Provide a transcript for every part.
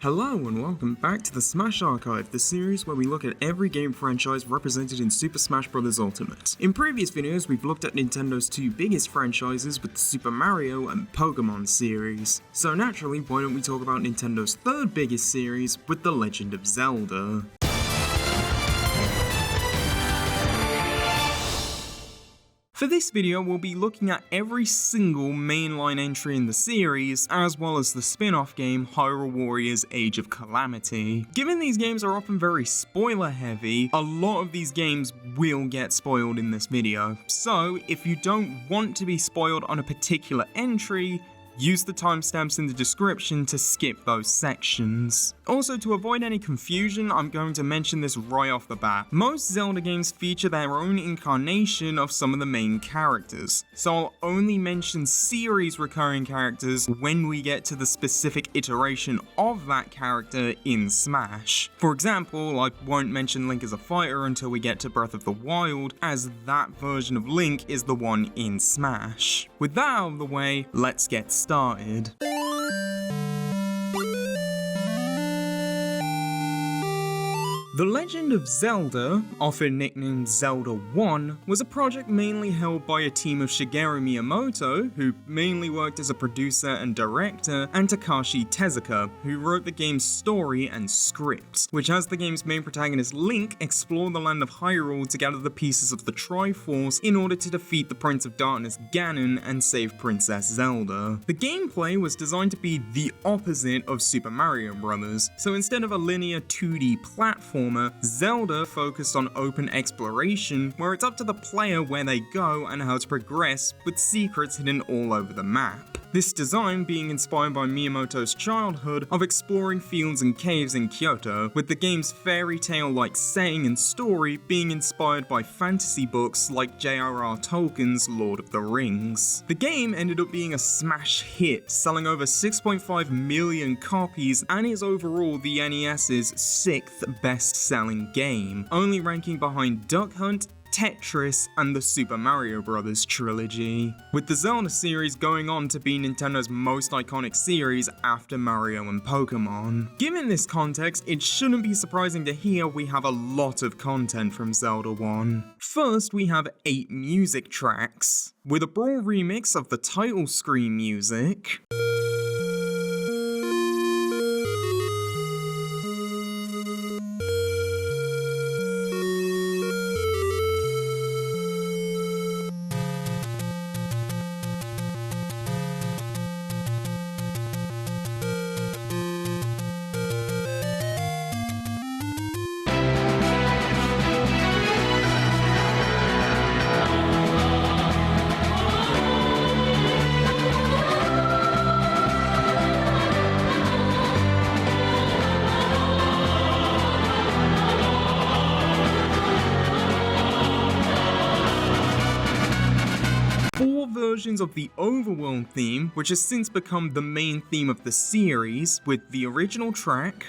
Hello and welcome back to the Smash Archive, the series where we look at every game franchise represented in Super Smash Bros. Ultimate. In previous videos, we've looked at Nintendo's two biggest franchises with the Super Mario and Pokemon series. So naturally, why don't we talk about Nintendo's third biggest series with The Legend of Zelda. For this video, we'll be looking at every single mainline entry in the series, as well as the spin-off game Hyrule Warriors Age of Calamity. Given these games are often very spoiler heavy, a lot of these games will get spoiled in this video. So, if you don't want to be spoiled on a particular entry, use the timestamps in the description to skip those sections. Also, to avoid any confusion, I'm going to mention this right off the bat. Most Zelda games feature their own incarnation of some of the main characters, so I'll only mention series recurring characters when we get to the specific iteration of that character in Smash. For example, I won't mention Link as a fighter until we get to Breath of the Wild, as that version of Link is the one in Smash. With that out of the way, let's get started. The Legend of Zelda, often nicknamed Zelda 1, was a project mainly held by a team of Shigeru Miyamoto, who mainly worked as a producer and director, and Takashi Tezuka, who wrote the game's story and script, which has the game's main protagonist Link explore the land of Hyrule to gather the pieces of the Triforce in order to defeat the Prince of Darkness Ganon and save Princess Zelda. The gameplay was designed to be the opposite of Super Mario Bros., so instead of a linear 2D platform, Zelda focused on open exploration, where it's up to the player where they go and how to progress, with secrets hidden all over the map. This design being inspired by Miyamoto's childhood of exploring fields and caves in Kyoto, with the game's fairy tale-like setting and story being inspired by fantasy books like J.R.R. Tolkien's Lord of the Rings. The game ended up being a smash hit, selling over 6.5 million copies, and is overall the NES's 6th best-selling game, only ranking behind Duck Hunt, Tetris, and the Super Mario Bros. Trilogy, with the Zelda series going on to be Nintendo's most iconic series after Mario and Pokemon. Given this context, it shouldn't be surprising to hear we have a lot of content from Zelda 1. First, we have 8 music tracks, with a brawl remix of the title screen music, versions of the overworld theme, which has since become the main theme of the series, with the original track,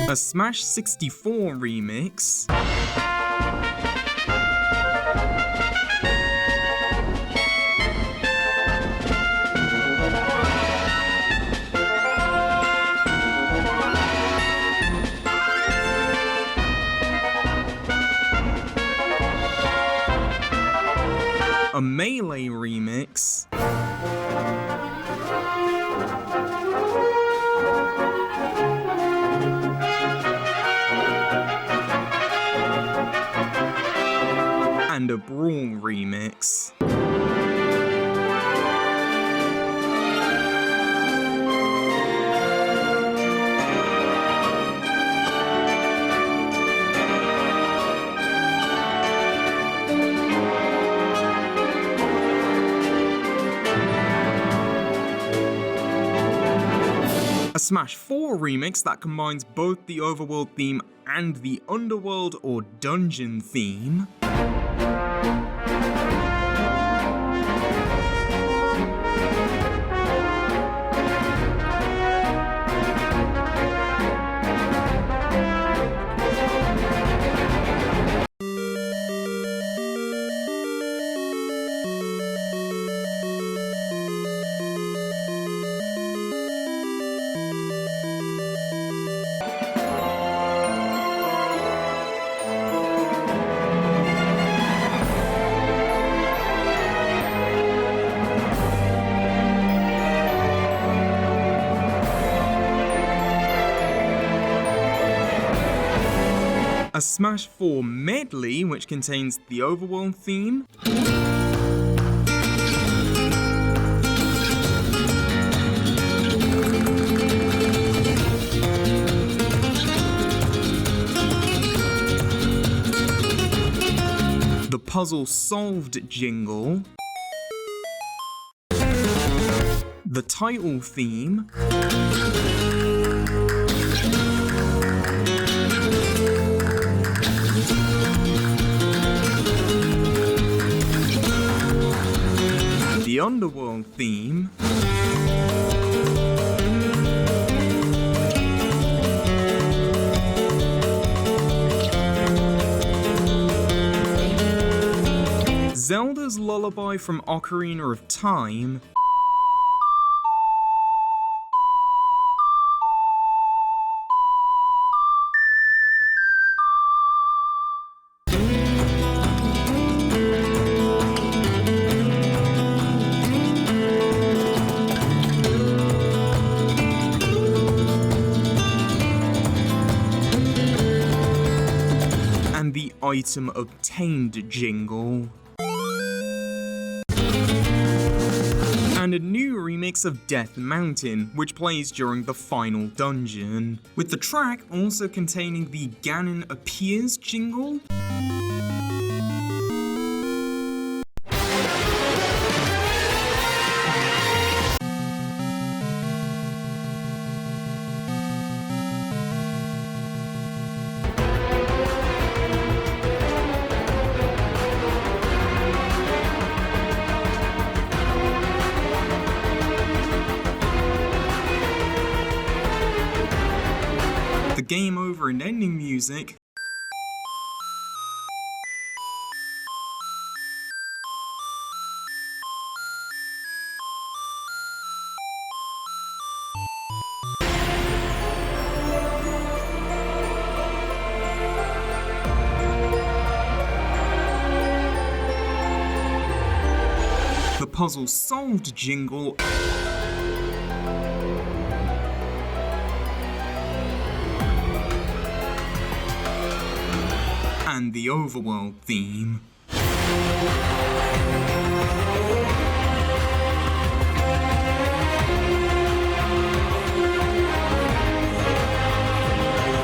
a Smash 64 remix, a Melee remix, and a Brawl remix. A Smash 4 remix that combines both the overworld theme and the underworld or dungeon theme. a Smash 4 medley which contains the overworld theme, the puzzle solved jingle, the title theme, the underworld theme, Zelda's Lullaby from Ocarina of Time, and the item obtained jingle. And a new remix of Death Mountain, which plays during the final dungeon, with the track also containing the Ganon Appears jingle. The game over and ending music, the puzzle solved jingle, and the overworld theme.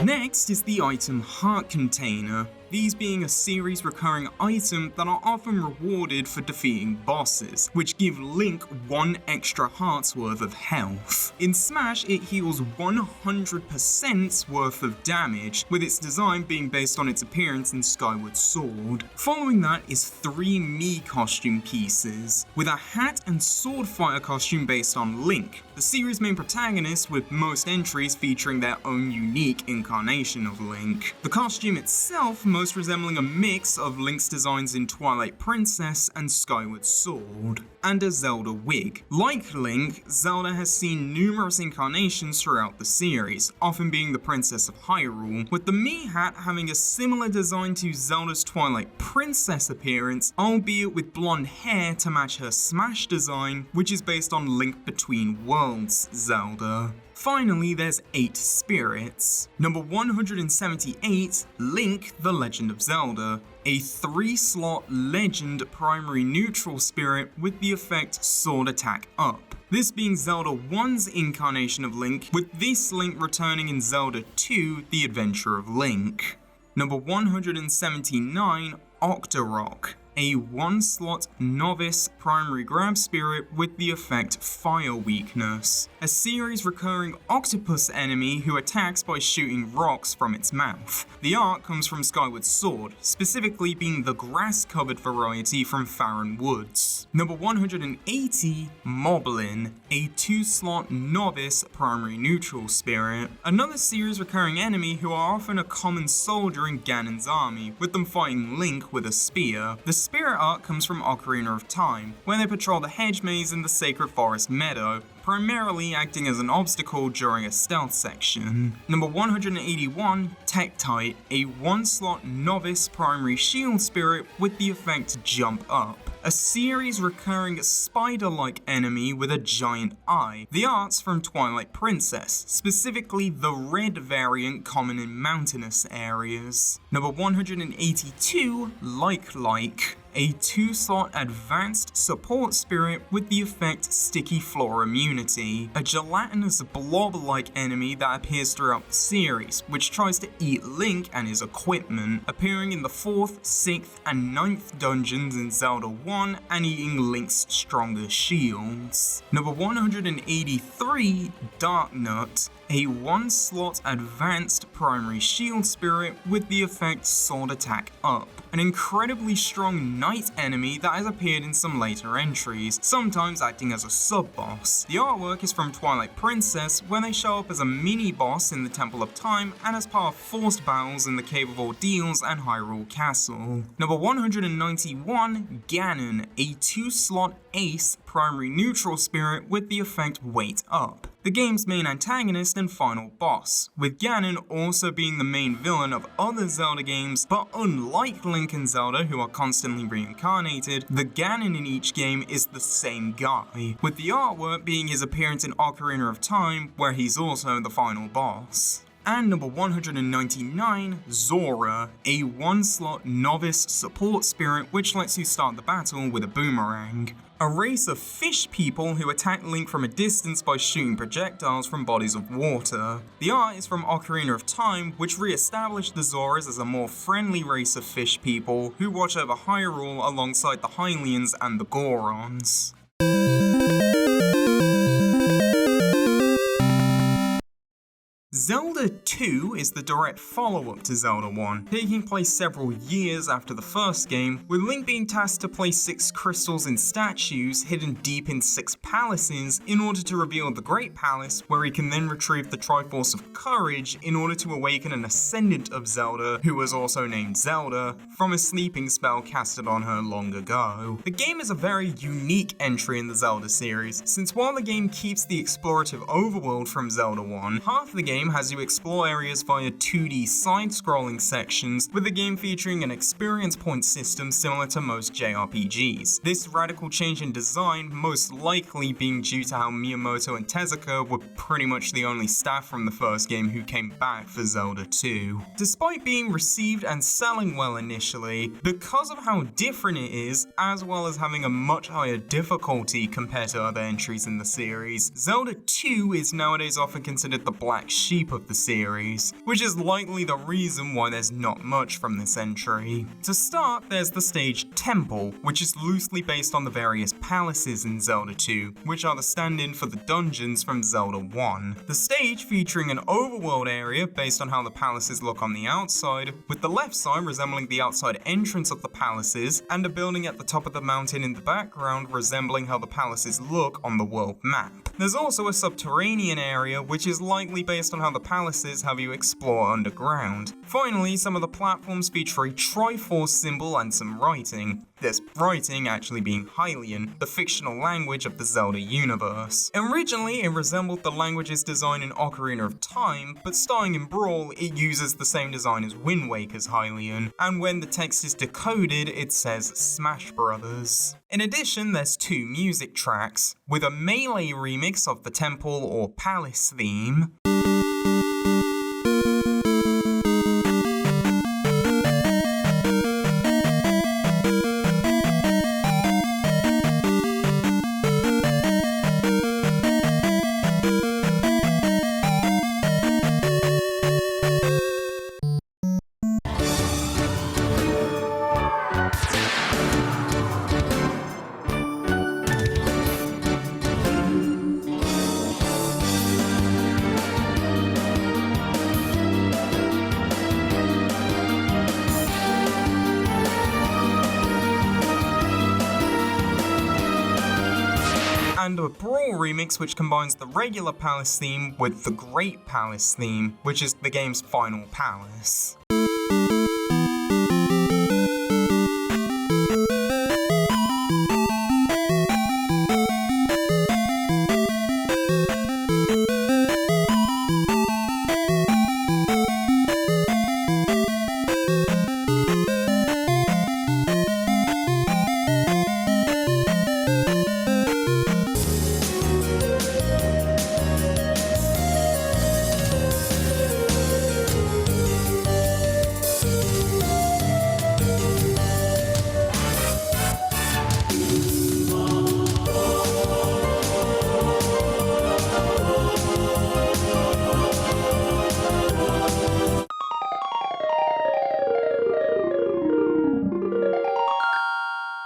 Next is the item Heart Container, these being a series recurring item that are often rewarded for defeating bosses, which give Link 1 extra heart's worth of health. In Smash, it heals 100% worth of damage, with its design being based on its appearance in Skyward Sword. Following that is 3 Mii costume pieces, with a hat and sword fighter costume based on Link, the series' main protagonist, with most entries featuring their own unique incarnation of Link. The costume itself most resembling a mix of Link's designs in Twilight Princess and Skyward Sword, and a Zelda wig. Like Link, Zelda has seen numerous incarnations throughout the series, often being the Princess of Hyrule, with the Mii hat having a similar design to Zelda's Twilight Princess appearance, albeit with blonde hair to match her Smash design, which is based on Link Between Worlds Zelda. Finally, there's 8 spirits. Number 178, Link, The Legend of Zelda, a 3-slot Legend primary neutral spirit with the effect Sword Attack Up. This being Zelda 1's incarnation of Link, with this Link returning in Zelda 2, The Adventure of Link. Number 179, Octorok, a 1-slot novice primary grab spirit with the effect Fire Weakness, a series recurring octopus enemy who attacks by shooting rocks from its mouth. The art comes from Skyward Sword, specifically being the grass-covered variety from Farron Woods. Number 180, Moblin, a 2-slot novice primary neutral spirit, another series recurring enemy who are often a common soldier in Ganon's army, with them fighting Link with a spear. The spirit art comes from Ocarina of Time, where they patrol the hedge maze in the Sacred Forest Meadow, primarily acting as an obstacle during a stealth section. Number 181, Tektite, a 1-slot novice primary shield spirit with the effect Jump Up. a series recurring spider-like enemy with a giant eye. The art's from Twilight Princess, specifically the red variant common in mountainous areas. Number 182, Like, a 2-slot advanced support spirit with the effect Sticky Floor Immunity, a gelatinous blob-like enemy that appears throughout the series, which tries to eat Link and his equipment, appearing in the 4th, 6th, and 9th dungeons in Zelda 1 and eating Link's strongest shields. Number 183, Darknut, a 1-slot advanced primary shield spirit with the effect Sword Attack Up, an incredibly strong knight enemy that has appeared in some later entries, sometimes acting as a sub-boss. The artwork is from Twilight Princess, where they show up as a mini-boss in the Temple of Time and as part of forced battles in the Cave of Ordeals and Hyrule Castle. Number 191, Ganon, a 2-slot ace primary neutral spirit with the effect Wait Up, the game's main antagonist and final boss, with Ganon also being the main villain of other Zelda games, but unlike Link and Zelda, who are constantly reincarnated, the Ganon in each game is the same guy, with the artwork being his appearance in Ocarina of Time, where he's also the final boss. And number 199, Zora, a 1-slot novice support spirit which lets you start the battle with a boomerang. A race of fish people who attack Link from a distance by shooting projectiles from bodies of water. The art is from Ocarina of Time, which re-established the Zoras as a more friendly race of fish people who watch over Hyrule alongside the Hylians and the Gorons. Zelda 2 is the direct follow-up to Zelda 1, taking place several years after the first game, with Link being tasked to place 6 crystals in statues hidden deep in 6 palaces in order to reveal the Great Palace, where he can then retrieve the Triforce of Courage in order to awaken an Ascendant of Zelda, who was also named Zelda, from a sleeping spell casted on her long ago. The game is a very unique entry in the Zelda series, since while the game keeps the explorative overworld from Zelda 1, half the game has you explore areas via 2D side-scrolling sections, with the game featuring an experience point system similar to most JRPGs. This radical change in design most likely being due to how Miyamoto and Tezuka were pretty much the only staff from the first game who came back for Zelda 2. Despite being received and selling well initially, because of how different it is, as well as having a much higher difficulty compared to other entries in the series, Zelda 2 is nowadays often considered the black sheep of the series, which is likely the reason why there's not much from this entry. To start, there's the stage Temple, which is loosely based on the various palaces in Zelda 2, which are the stand-in for the dungeons from Zelda 1. The stage featuring an overworld area based on how the palaces look on the outside, with the left side resembling the outside entrance of the palaces, and a building at the top of the mountain in the background resembling how the palaces look on the world map. There's also a subterranean area, which is likely based on how the palaces have you explore underground. Finally, some of the platforms feature a Triforce symbol and some writing. This writing actually being Hylian, the fictional language of the Zelda universe. Originally, it resembled the language's design in Ocarina of Time, but starting in Brawl, it uses the same design as Wind Waker's Hylian, and when the text is decoded, it says Smash Brothers. In addition, there's 2 music tracks, with a melee remix of the temple or palace theme, and a Brawl remix which combines the regular palace theme with the Great Palace theme, which is the game's final palace.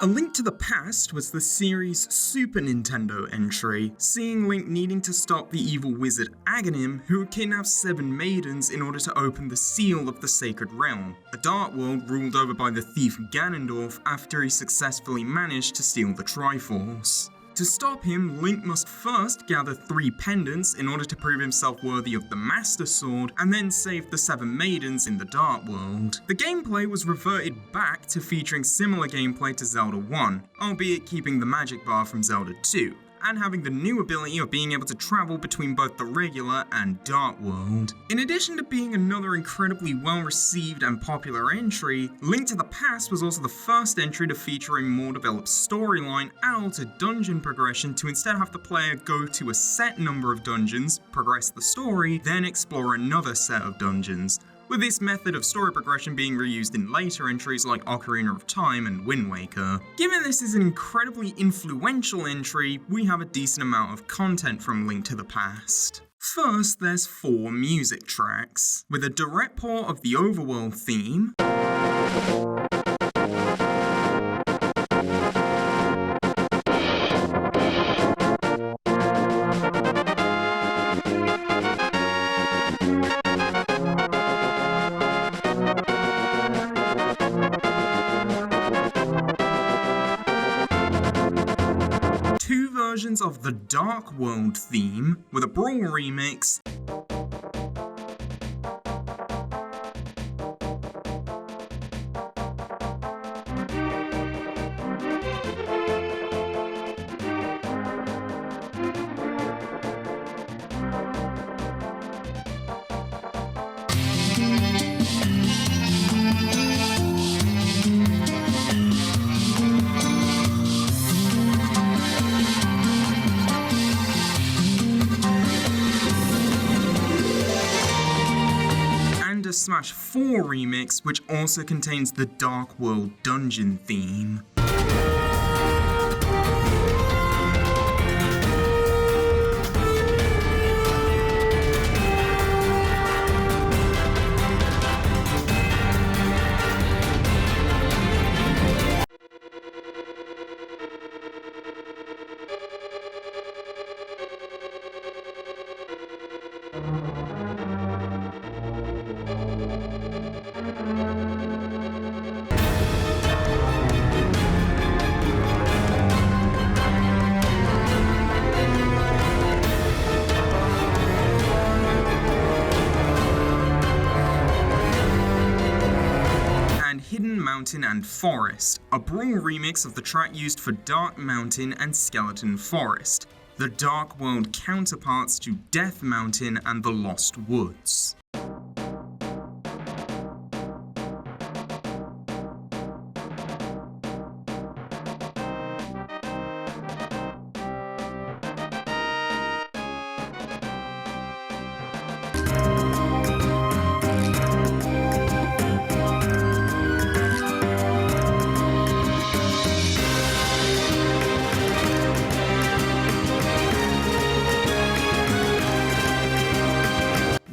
A Link to the Past was the series' Super Nintendo entry, seeing Link needing to stop the evil wizard Aghanim, who kidnaps 7 maidens in order to open the seal of the Sacred Realm, a dark world ruled over by the thief Ganondorf after he successfully managed to steal the Triforce. To stop him, Link must first gather 3 pendants in order to prove himself worthy of the Master Sword, and then save the 7 maidens in the Dark World. The gameplay was reverted back to featuring similar gameplay to Zelda 1, albeit keeping the magic bar from Zelda 2, and having the new ability of being able to travel between both the regular and Dark World. In addition to being another incredibly well-received and popular entry, Link to the Past was also the first entry to feature a more developed storyline and altered dungeon progression to instead have the player go to a set number of dungeons, progress the story, then explore another set of dungeons, with this method of story progression being reused in later entries like Ocarina of Time and Wind Waker. Given this is an incredibly influential entry, we have a decent amount of content from Link to the Past. First, there's 4 music tracks, with a direct port of the Overworld theme, versions of the Dark World theme with a Brawl remix, Smash 4 remix, which also contains the Dark World dungeon theme. Mountain and Forest, a Brawl remix of the track used for Dark Mountain and Skeleton Forest, the Dark World counterparts to Death Mountain and the Lost Woods.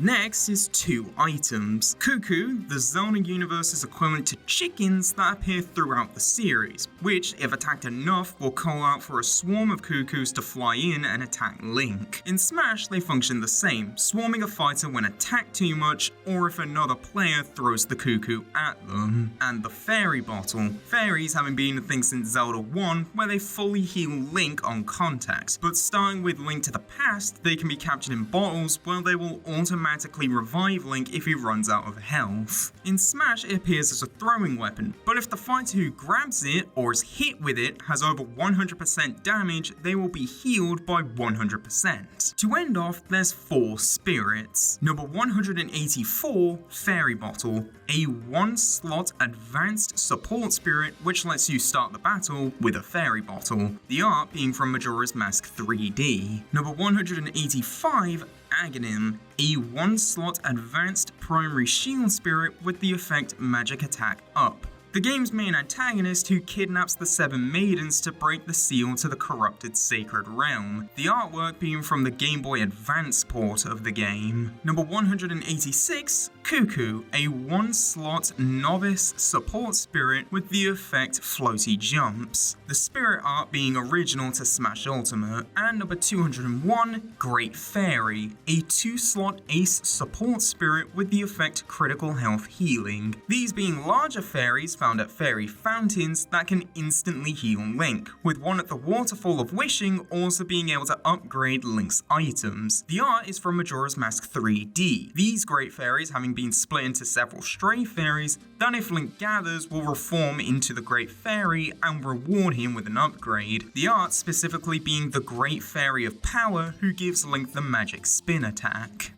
Next is 2 items. Cuckoo, the Zelda universe's equivalent to chickens that appear throughout the series, which, if attacked enough, will call out for a swarm of cuckoos to fly in and attack Link. In Smash, they function the same, swarming a fighter when attacked too much, or if another player throws the cuckoo at them. And the Fairy Bottle. Fairies having been a thing since Zelda 1, where they fully heal Link on contact, but starting with Link to the Past, they can be captured in bottles where they will automatically revive Link if he runs out of health. In Smash, it appears as a throwing weapon, but if the fighter who grabs it or is hit with it has over 100% damage, they will be healed by 100%. To end off, there's 4 spirits. Number 184, Fairy Bottle, a 1-slot advanced support spirit which lets you start the battle with a fairy bottle, the art being from Majora's Mask 3D. Number 185, Aghanim, a 1-slot advanced primary shield spirit with the effect Magic Attack Up, the game's main antagonist who kidnaps the 7 maidens to break the seal to the corrupted Sacred Realm, the artwork being from the Game Boy Advance port of the game. Number 186, Cuckoo, a 1-slot novice support spirit with the effect floaty jumps, the spirit art being original to Smash Ultimate. And number 201, Great Fairy, a 2-slot ace support spirit with the effect critical health healing, these being larger fairies found at fairy fountains that can instantly heal Link, with one at the Waterfall of Wishing also being able to upgrade Link's items. The art is from Majora's Mask 3D, these Great Fairies having been split into several stray fairies that if Link gathers will reform into the Great Fairy and reward him with an upgrade, the art specifically being the Great Fairy of Power who gives Link the magic spin attack.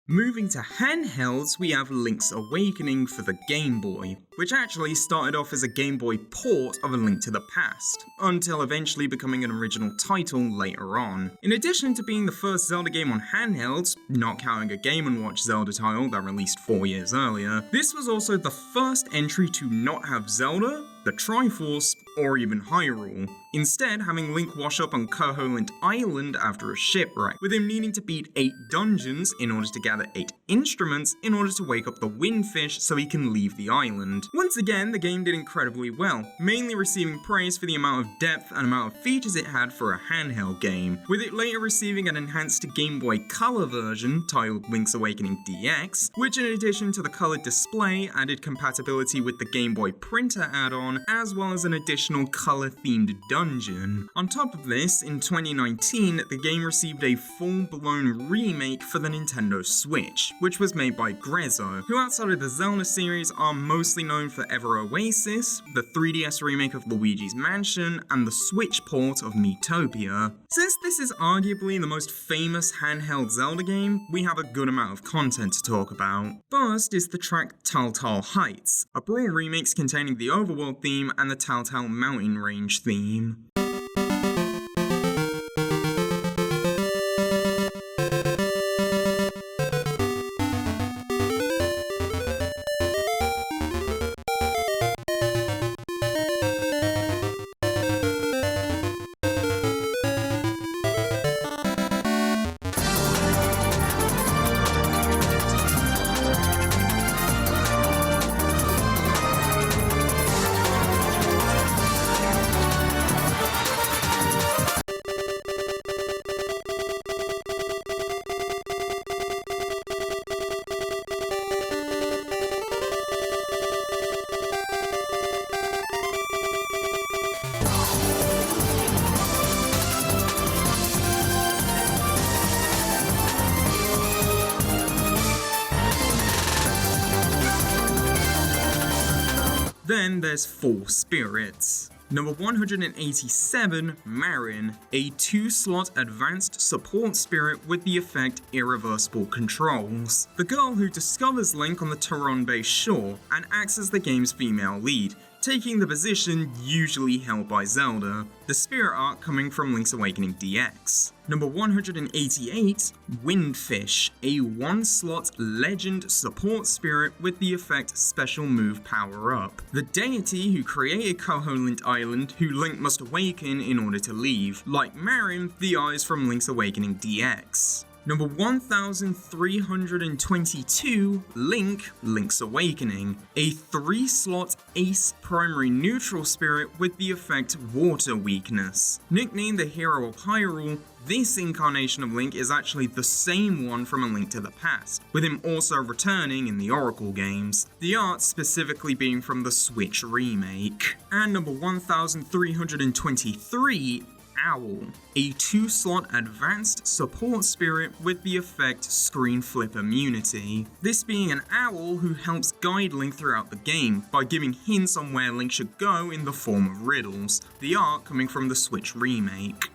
Moving to handhelds, we have Link's Awakening for the Game Boy, which actually started off as a Game Boy port of A Link to the Past, until eventually becoming an original title later on. In addition to being the first Zelda game on handhelds, not counting a Game & Watch Zelda title that released 4 years earlier, this was also the first entry to not have Zelda, the Triforce, or even Hyrule, instead having Link wash up on Koholint Island after a shipwreck, with him needing to beat 8 dungeons in order to gather 8 instruments in order to wake up the Windfish so he can leave the island. Once again, the game did incredibly well, mainly receiving praise for the amount of depth and amount of features it had for a handheld game, with it later receiving an enhanced Game Boy Color version titled Link's Awakening DX, which in addition to the colored display added compatibility with the Game Boy Printer add-on, as well as an additional color-themed dungeon. On top of this, in 2019, the game received a full-blown remake for the Nintendo Switch, which was made by Grezzo, who outside of the Zelda series are mostly known for Ever Oasis, the 3DS remake of Luigi's Mansion, and the Switch port of Miitopia. Since this is arguably the most famous handheld Zelda game, we have a good amount of content to talk about. First is the track Tal Tal Heights, a Brawl remix containing the overworld theme and the Tal Tal Mountain Range theme. Then there's Four Spirits. Number 187, Marin, a 2-slot advanced support spirit with the effect Irreversible Controls. The girl who discovers Link on the Taron Bay shore and acts as the game's female lead, taking the position usually held by Zelda, the spirit art coming from Link's Awakening DX. Number 188, Windfish, a 1-slot legend support spirit with the effect Special Move Power Up. The deity who created Koholint Island who Link must awaken in order to leave. Like Marin, the art is from Link's Awakening DX. Number 1322, Link, Link's Awakening, a 3-slot ace primary neutral spirit with the effect Water Weakness. Nicknamed the Hero of Hyrule, this incarnation of Link is actually the same one from A Link to the Past, with him also returning in the Oracle games, the art specifically being from the Switch remake. And number 1323, Owl, a 2-slot advanced support spirit with the effect Screen Flip Immunity. This being an owl who helps guide Link throughout the game by giving hints on where Link should go in the form of riddles, the art coming from the Switch remake.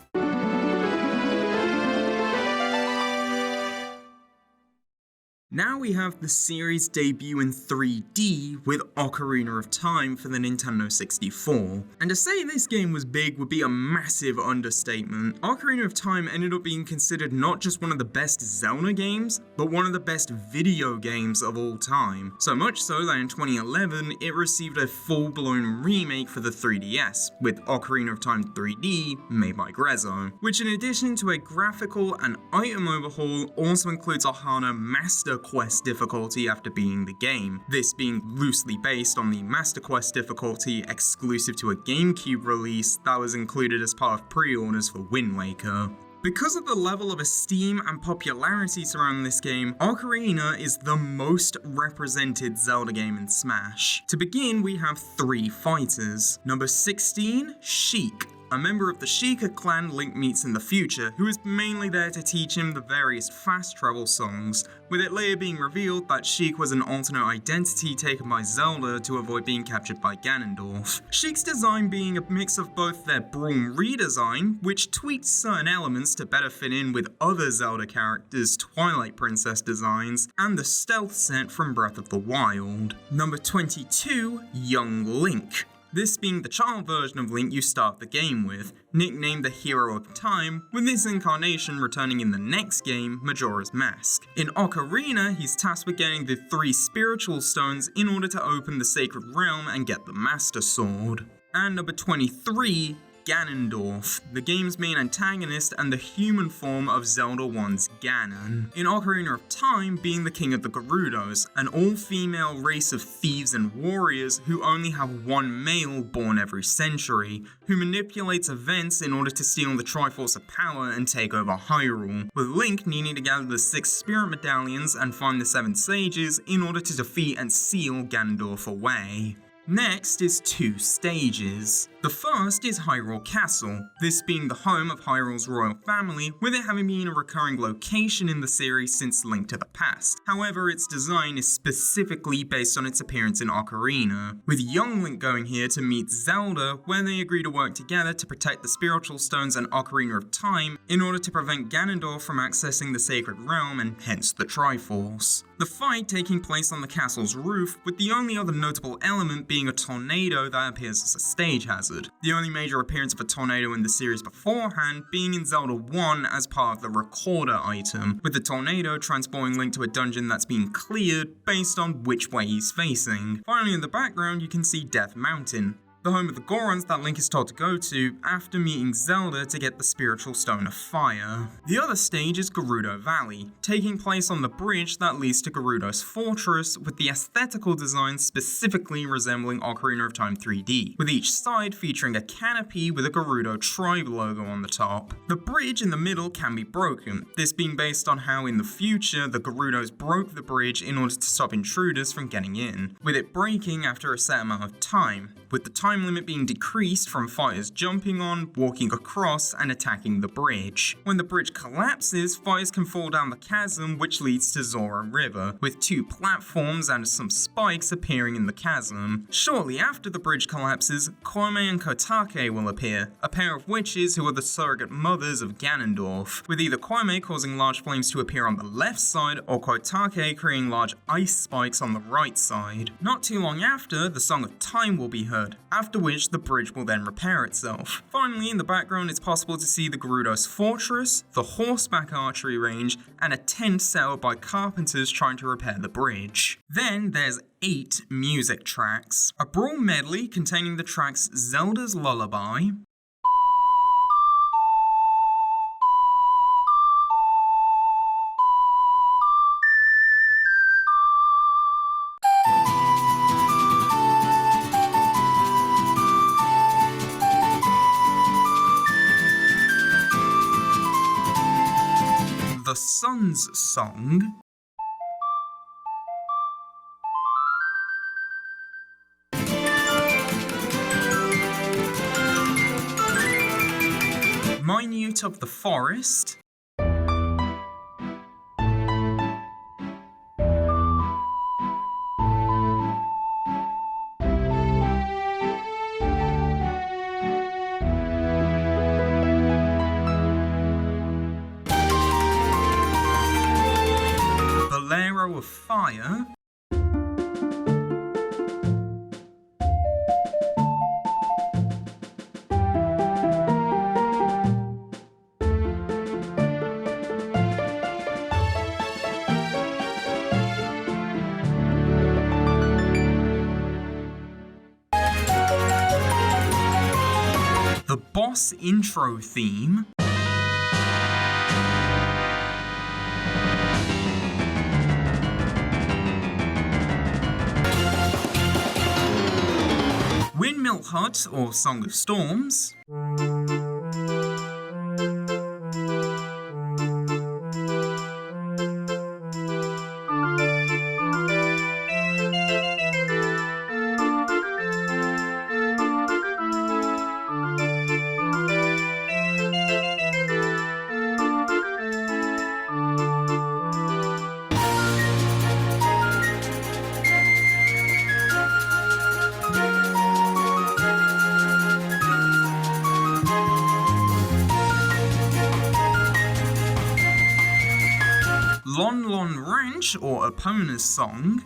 Now we have the series debut in 3D with Ocarina of Time for the Nintendo 64. And to say this game was big would be a massive understatement. Ocarina of Time ended up being considered not just one of the best Zelda games, but one of the best video games of all time. So much so that in 2011, it received a full-blown remake for the 3DS, with Ocarina of Time 3D made by Grezzo, which in addition to a graphical and item overhaul also includes a harder Master Quest difficulty after beating the game, this being loosely based on the Master Quest difficulty exclusive to a GameCube release that was included as part of pre-orders for Wind Waker. Because of the level of esteem and popularity surrounding this game, Ocarina is the most represented Zelda game in Smash. To begin, we have 3 fighters. Number 16, Sheik. A member of the Sheikah clan Link meets in the future, who is mainly there to teach him the various fast travel songs, with it later being revealed that Sheik was an alternate identity taken by Zelda to avoid being captured by Ganondorf. Sheik's design being a mix of both their Braum redesign, which tweaked certain elements to better fit in with other Zelda characters' Twilight Princess designs, and the stealth set from Breath of the Wild. Number 22, Young Link. This being the child version of Link you start the game with, nicknamed the Hero of Time, with this incarnation returning in the next game, Majora's Mask. In Ocarina, he's tasked with getting the 3 spiritual stones in order to open the Sacred Realm and get the Master Sword. And number 23, Ganondorf, the game's main antagonist and the human form of Zelda 1's Ganon. In Ocarina of Time, being the king of the Gerudos, an all-female race of thieves and warriors who only have one male born every century, who manipulates events in order to steal the Triforce of Power and take over Hyrule, with Link needing to gather the 6 spirit medallions and find the 7 sages in order to defeat and seal Ganondorf away. Next is 2 stages. The first is Hyrule Castle, this being the home of Hyrule's royal family, with it having been a recurring location in the series since Link to the Past. However, its design is specifically based on its appearance in Ocarina, with young Link going here to meet Zelda, where they agree to work together to protect the spiritual stones and Ocarina of Time in order to prevent Ganondorf from accessing the Sacred Realm and hence the Triforce. The fight taking place on the castle's roof, with the only other notable element being a tornado that appears as a stage hazard. The only major appearance of a tornado in the series beforehand being in Zelda 1 as part of the recorder item, with the tornado transporting Link to a dungeon that's being cleared based on which way he's facing. Finally, in the background you can see Death Mountain, the home of the Gorons that Link is told to go to after meeting Zelda to get the spiritual stone of fire. The other stage is Gerudo Valley, taking place on the bridge that leads to Gerudo's fortress, with the aesthetical design specifically resembling Ocarina of Time 3D, with each side featuring a canopy with a Gerudo tribe logo on the top. The bridge in the middle can be broken, this being based on how in the future the Gerudos broke the bridge in order to stop intruders from getting in, with it breaking after a set amount of time, with the time limit being decreased from fighters jumping on, walking across, and attacking the bridge. When the bridge collapses, fighters can fall down the chasm which leads to Zora River, with 2 platforms and some spikes appearing in the chasm. Shortly after the bridge collapses, Koime and Kotake will appear, a pair of witches who are the surrogate mothers of Ganondorf, with either Koime causing large flames to appear on the left side or Kotake creating large ice spikes on the right side. Not too long after, the Song of Time will be heard, after which the bridge will then repair itself. Finally, in the background it's possible to see the Gerudo's fortress, the horseback archery range, and a tent set up by carpenters trying to repair the bridge. Then there's 8 music tracks. A Braum medley containing the tracks Zelda's Lullaby, the Sun's Song, Minute of the Forest, of Fire, the boss intro theme, Windmill Hut or Song of Storms, Lon Lon Ranch or Epona's Song,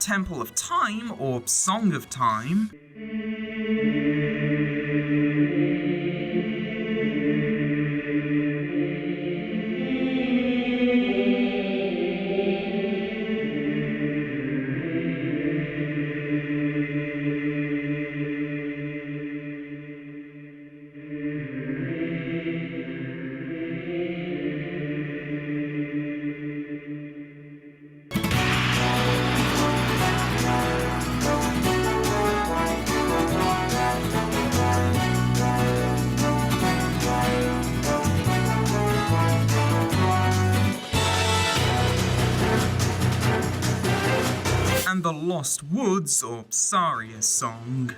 Temple of Time or Song of Time, and the Lost Woods or Saria's Song.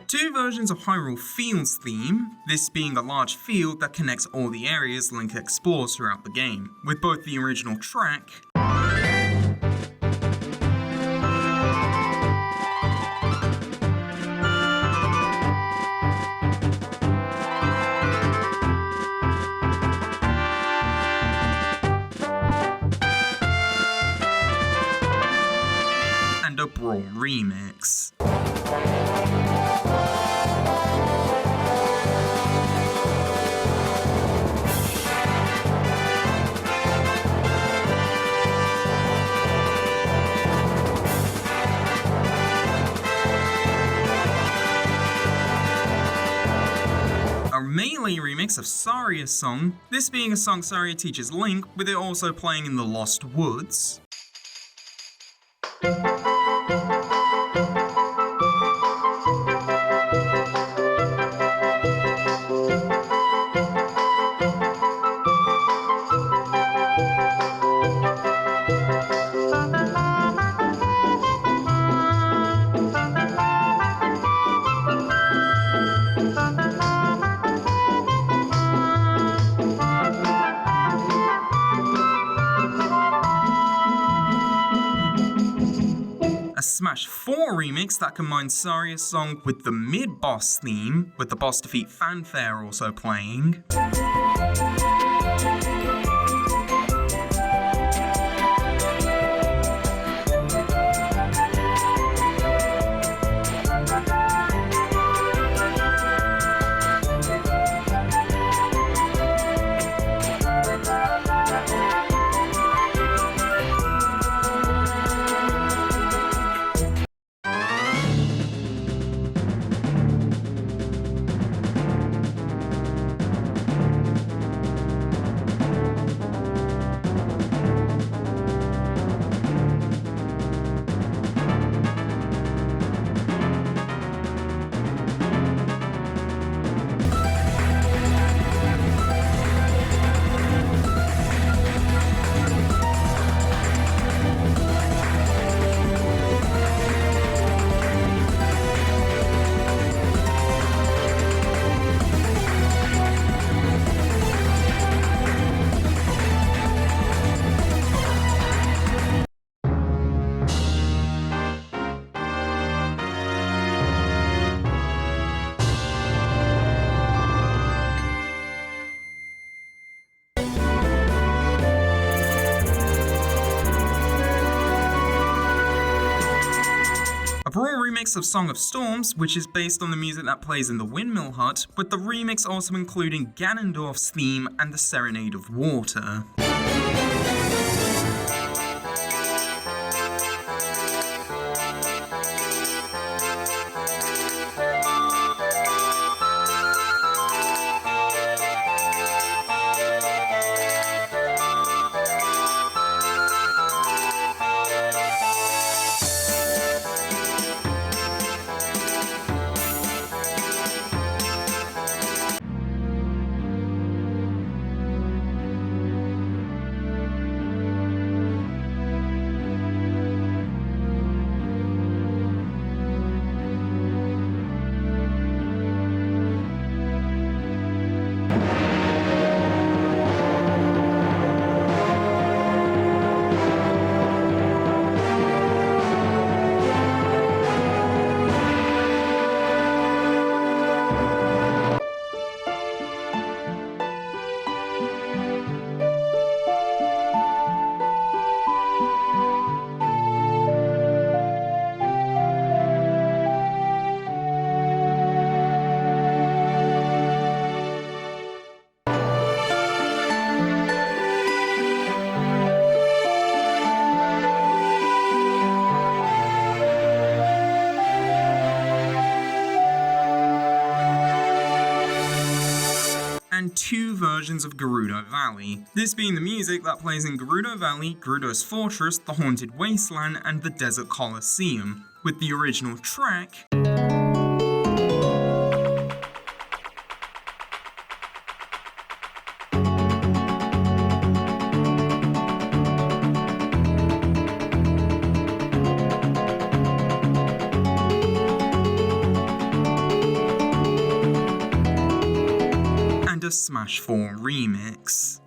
Two versions of Hyrule Field's theme, this being a large field that connects all the areas Link explores throughout the game, with both the original track and a Brawl remix. A Melee remix of Saria's Song, this being a song Saria teaches Link, with it also playing in the Lost Woods. Smash 4 remix that combines Saria's song with the mid-boss theme, with the boss defeat fanfare also playing. A raw remix of Song of Storms, which is based on the music that plays in the Windmill Hut, with the remix also including Ganondorf's theme and the Serenade of Water. And two versions of Gerudo Valley, this being the music that plays in Gerudo Valley, Gerudo's Fortress, the Haunted Wasteland, and the Desert Coliseum, with the original track a Smash 4 remix.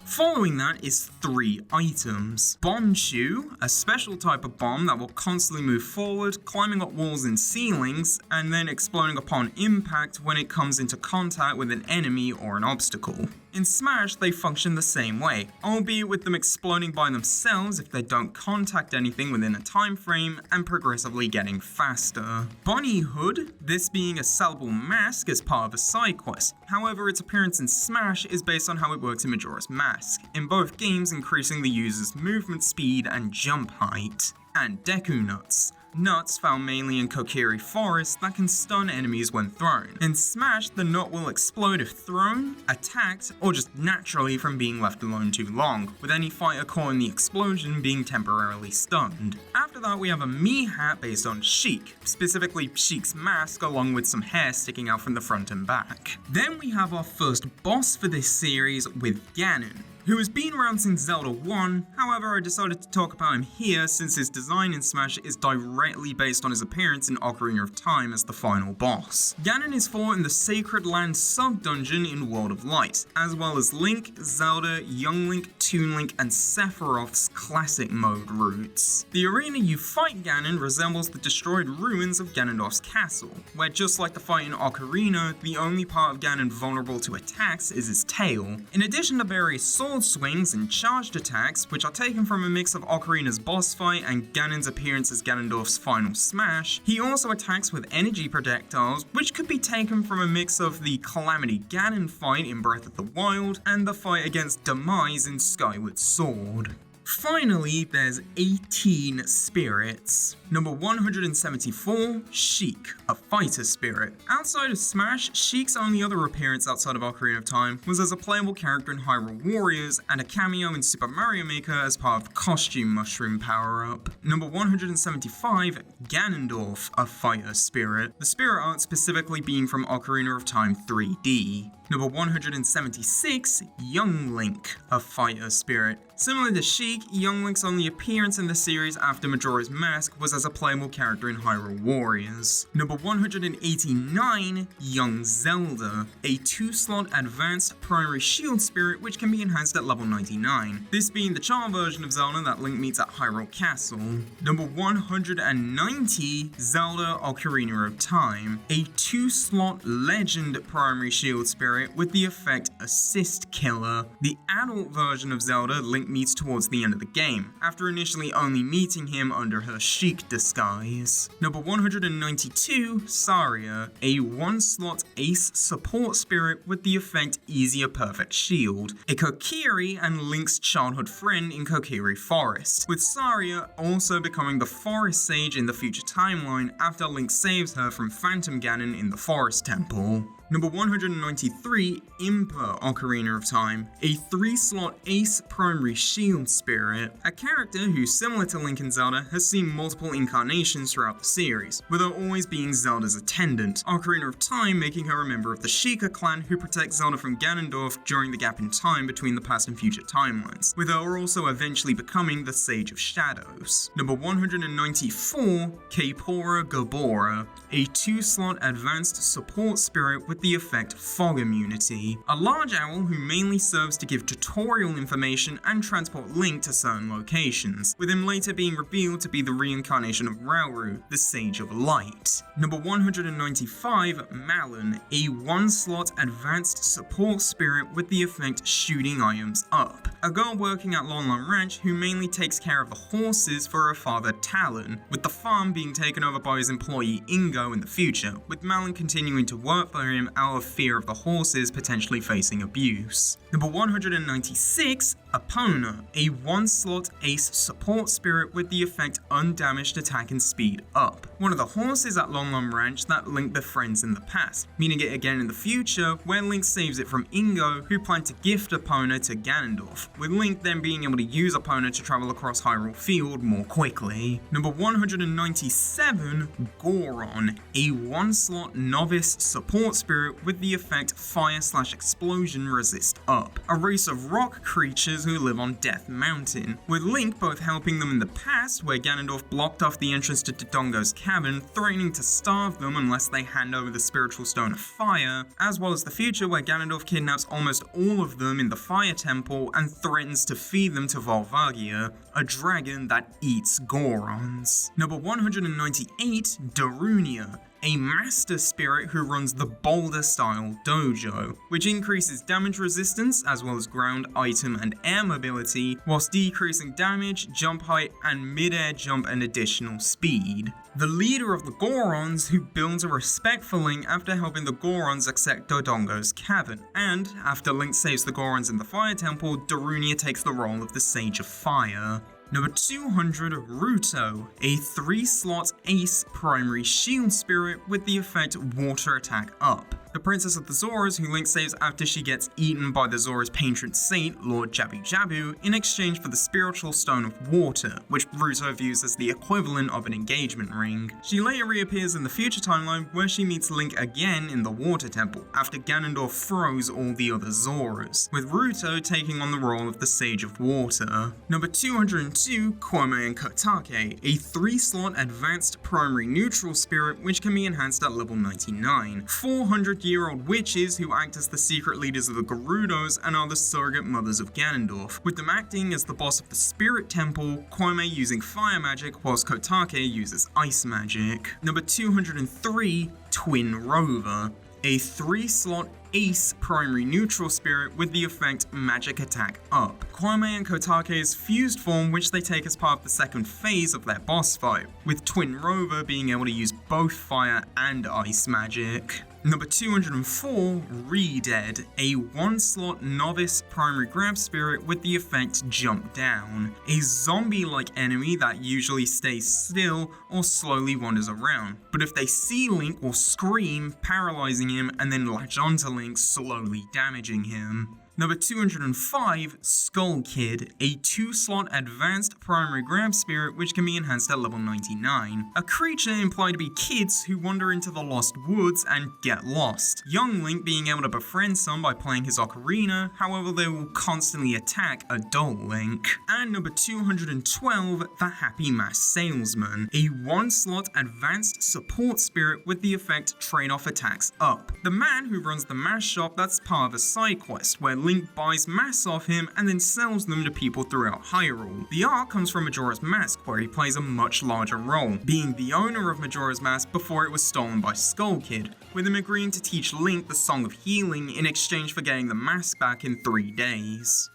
Following that is 3 items. Bomb Shoe, a special type of bomb that will constantly move forward, climbing up walls and ceilings, and then exploding upon impact when it comes into contact with an enemy or an obstacle. In Smash, they function the same way, albeit with them exploding by themselves if they don't contact anything within a time frame, and progressively getting faster. Bunny Hood, this being a sellable mask as part of a side quest. However, its appearance in Smash is based on how it works in Majora's Mask, in both games increasing the user's movement speed and jump height. And Deku Nuts. nuts found mainly in Kokiri Forest that can stun enemies when thrown. In Smash, the nut will explode if thrown, attacked, or just naturally from being left alone too long, with any fighter caught in the explosion being temporarily stunned. After that, we have a Mii hat based on Sheik, specifically Sheik's mask along with some hair sticking out from the front and back. Then we have our first boss for this series with Ganon, who has been around since Zelda 1, however I decided to talk about him here since his design in Smash is directly based on his appearance in Ocarina of Time as the final boss. Ganon is fought in the Sacred Land sub-dungeon in World of Light, as well as Link, Zelda, Young Link, Toon Link, and Sephiroth's classic mode routes. The arena you fight Ganon resembles the destroyed ruins of Ganondorf's castle, where just like the fight in Ocarina, the only part of Ganon vulnerable to attacks is his tail. In addition to various sword swings and charged attacks, which are taken from a mix of Ocarina's boss fight and Ganon's appearance as Ganondorf's final smash, he also attacks with energy projectiles, which could be taken from a mix of the Calamity Ganon fight in Breath of the Wild and the fight against Demise in Skyward Sword. Finally, there's 18 spirits. Number 174, Sheik, a fighter spirit. Outside of Smash, Sheik's only other appearance outside of Ocarina of Time was as a playable character in Hyrule Warriors and a cameo in Super Mario Maker as part of the costume mushroom power-up. Number 175, Ganondorf, a fighter spirit. The spirit art specifically being from Ocarina of Time 3D. Number 176, Young Link, a fighter spirit. Similar to Sheik, Young Link's only appearance in the series after Majora's Mask was as a playable character in Hyrule Warriors. Number 189, Young Zelda, a 2-slot advanced primary shield spirit which can be enhanced at level 99, this being the charm version of Zelda that Link meets at Hyrule Castle. Number 190, Zelda Ocarina of Time, a 2-slot legend primary shield spirit with the effect Assist Killer, the adult version of Zelda Link meets towards the end of the game, after initially only meeting him under her Sheik disguise. Number 192, Saria, a 1-slot ace support spirit with the effect Easier Perfect Shield, a Kokiri and Link's childhood friend in Kokiri Forest, with Saria also becoming the Forest Sage in the future timeline after Link saves her from Phantom Ganon in the Forest Temple. Number 193, Impa Ocarina of Time, a 3-slot ace primary shield spirit, a character who, similar to Link and Zelda, has seen multiple incarnations throughout the series, with her always being Zelda's attendant, Ocarina of Time making her a member of the Sheikah clan who protects Zelda from Ganondorf during the gap in time between the past and future timelines, with her also eventually becoming the Sage of Shadows. Number 194, Kaepora Gabora, a 2-slot advanced support spirit with the effect Fog Immunity, a large owl who mainly serves to give tutorial information and transport Link to certain locations, with him later being revealed to be the reincarnation of Rauru, the Sage of Light. Number 195, Malon, a 1-slot advanced support spirit with the effect Shooting Items Up, a girl working at Lon Lon Ranch who mainly takes care of the horses for her father Talon, with the farm being taken over by his employee Ingo in the future, with Malon continuing to work for him out of fear of the horses potentially facing abuse. Number 196, Epona, a 1-slot ace support spirit with the effect Undamaged Attack and Speed Up, one of the horses at Lon Lon Ranch that Link befriends in the past, meeting it again in the future where Link saves it from Ingo, who planned to gift Epona to Ganondorf, with Link then being able to use Epona to travel across Hyrule Field more quickly. Number 197, Goron, a 1-slot novice support spirit with the effect Fire/Explosion Resist Up, a race of rock creatures who live on Death Mountain, with Link both helping them in the past where Ganondorf blocked off the entrance to Dodongo's cavern, threatening to starve them unless they hand over the spiritual stone of fire, as well as the future where Ganondorf kidnaps almost all of them in the Fire Temple and threatens to feed them to Volvagia, a dragon that eats Gorons. Number 198, Darunia, a master spirit who runs the Boulder-style dojo, which increases damage resistance as well as ground, item, and air mobility, whilst decreasing damage, jump height, and mid-air jump and additional speed. The leader of the Gorons, who builds a respect for Link after helping the Gorons accept Dodongo's cavern, and after Link saves the Gorons in the Fire Temple, Darunia takes the role of the Sage of Fire. Number 200, Ruto, a 3-slot ace primary shield spirit with the effect Water Attack Up. The Princess of the Zoras who Link saves after she gets eaten by the Zora's patron saint, Lord Jabu Jabu, in exchange for the Spiritual Stone of Water, which Ruto views as the equivalent of an engagement ring. She later reappears in the future timeline where she meets Link again in the Water Temple, after Ganondorf froze all the other Zoras, with Ruto taking on the role of the Sage of Water. Number 202, Kwame and Kotake, a 3-slot advanced primary neutral spirit which can be enhanced at level 99. 400-year-old witches who act as the secret leaders of the Gerudos and are the surrogate mothers of Ganondorf, with them acting as the boss of the Spirit Temple, Kwame using fire magic whilst Kotake uses ice magic. Number 203, Twin Rover, a 3-slot ace primary neutral spirit with the effect Magic Attack Up. Kwame and Kotake's fused form which they take as part of the second phase of their boss fight, with Twin Rover being able to use both fire and ice magic. Number 204, Re-Dead, a 1-slot novice primary grab spirit with the effect Jump Down. A zombie-like enemy that usually stays still or slowly wanders around, but if they see Link will scream, paralyzing him and then latch onto Link, slowly damaging him. Number 205, Skull Kid, a 2-slot advanced primary grab spirit which can be enhanced at level 99. A creature implied to be kids who wander into the Lost Woods and get lost. Young Link being able to befriend some by playing his Ocarina, however they will constantly attack adult Link. And number 212, the Happy Mask Salesman, a 1-slot advanced support spirit with the effect Trade-Off Attacks Up. The man who runs the mask shop that's part of a side quest where Link buys masks off him and then sells them to people throughout Hyrule. The art comes from Majora's Mask, where he plays a much larger role, being the owner of Majora's Mask before it was stolen by Skull Kid, with him agreeing to teach Link the Song of Healing in exchange for getting the mask back in 3 days.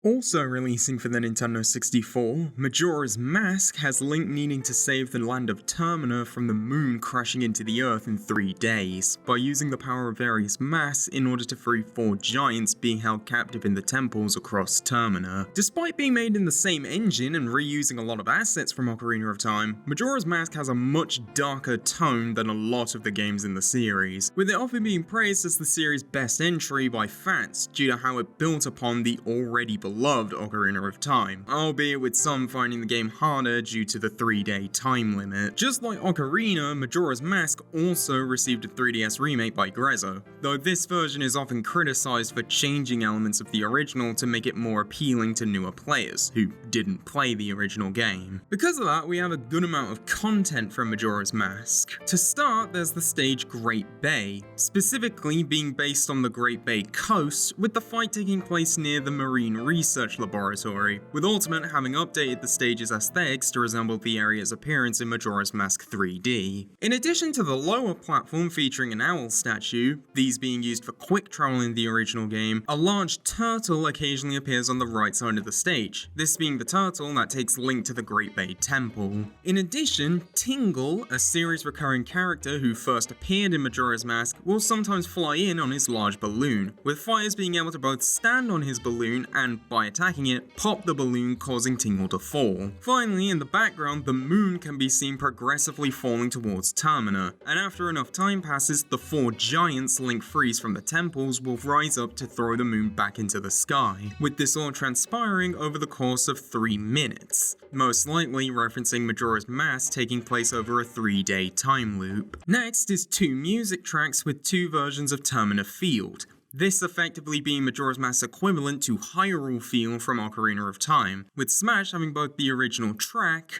Also releasing for the Nintendo 64, Majora's Mask has Link needing to save the land of Termina from the moon crashing into the earth in 3 days, by using the power of various masks in order to free 4 giants being held captive in the temples across Termina. Despite being made in the same engine and reusing a lot of assets from Ocarina of Time, Majora's Mask has a much darker tone than a lot of the games in the series, with it often being praised as the series' best entry by fans due to how it built upon the already beloved Ocarina of Time, albeit with some finding the game harder due to the 3-day time limit. Just like Ocarina, Majora's Mask also received a 3DS remake by Grezzo, though this version is often criticized for changing elements of the original to make it more appealing to newer players who didn't play the original game. Because of that, we have a good amount of content from Majora's Mask. To start, there's the stage Great Bay, specifically being based on the Great Bay coast, with the fight taking place near the Marine Research Laboratory, with Ultimate having updated the stage's aesthetics to resemble the area's appearance in Majora's Mask 3D. In addition to the lower platform featuring an owl statue, these being used for quick travel in the original game, a large turtle occasionally appears on the right side of the stage, this being the turtle that takes Link to the Great Bay Temple. In addition, Tingle, a series recurring character who first appeared in Majora's Mask, will sometimes fly in on his large balloon, with fighters being able to both stand on his balloon and, by attacking it, pop the balloon causing Tingle to fall. Finally, in the background, the moon can be seen progressively falling towards Termina, and after enough time passes, the 4 giants Link frees from the temples will rise up to throw the moon back into the sky, with this all transpiring over the course of 3 minutes, most likely referencing Majora's Mask taking place over a 3-day time loop. Next is 2 music tracks with 2 versions of Termina Field, this effectively being Majora's Mask's equivalent to Hyrule Field from Ocarina of Time, with Smash having both the original track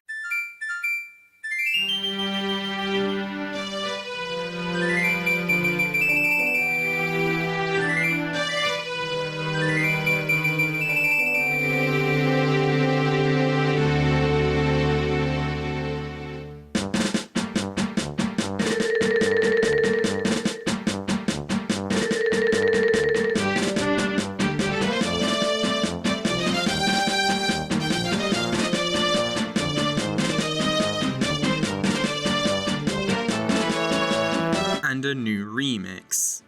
and a new remix.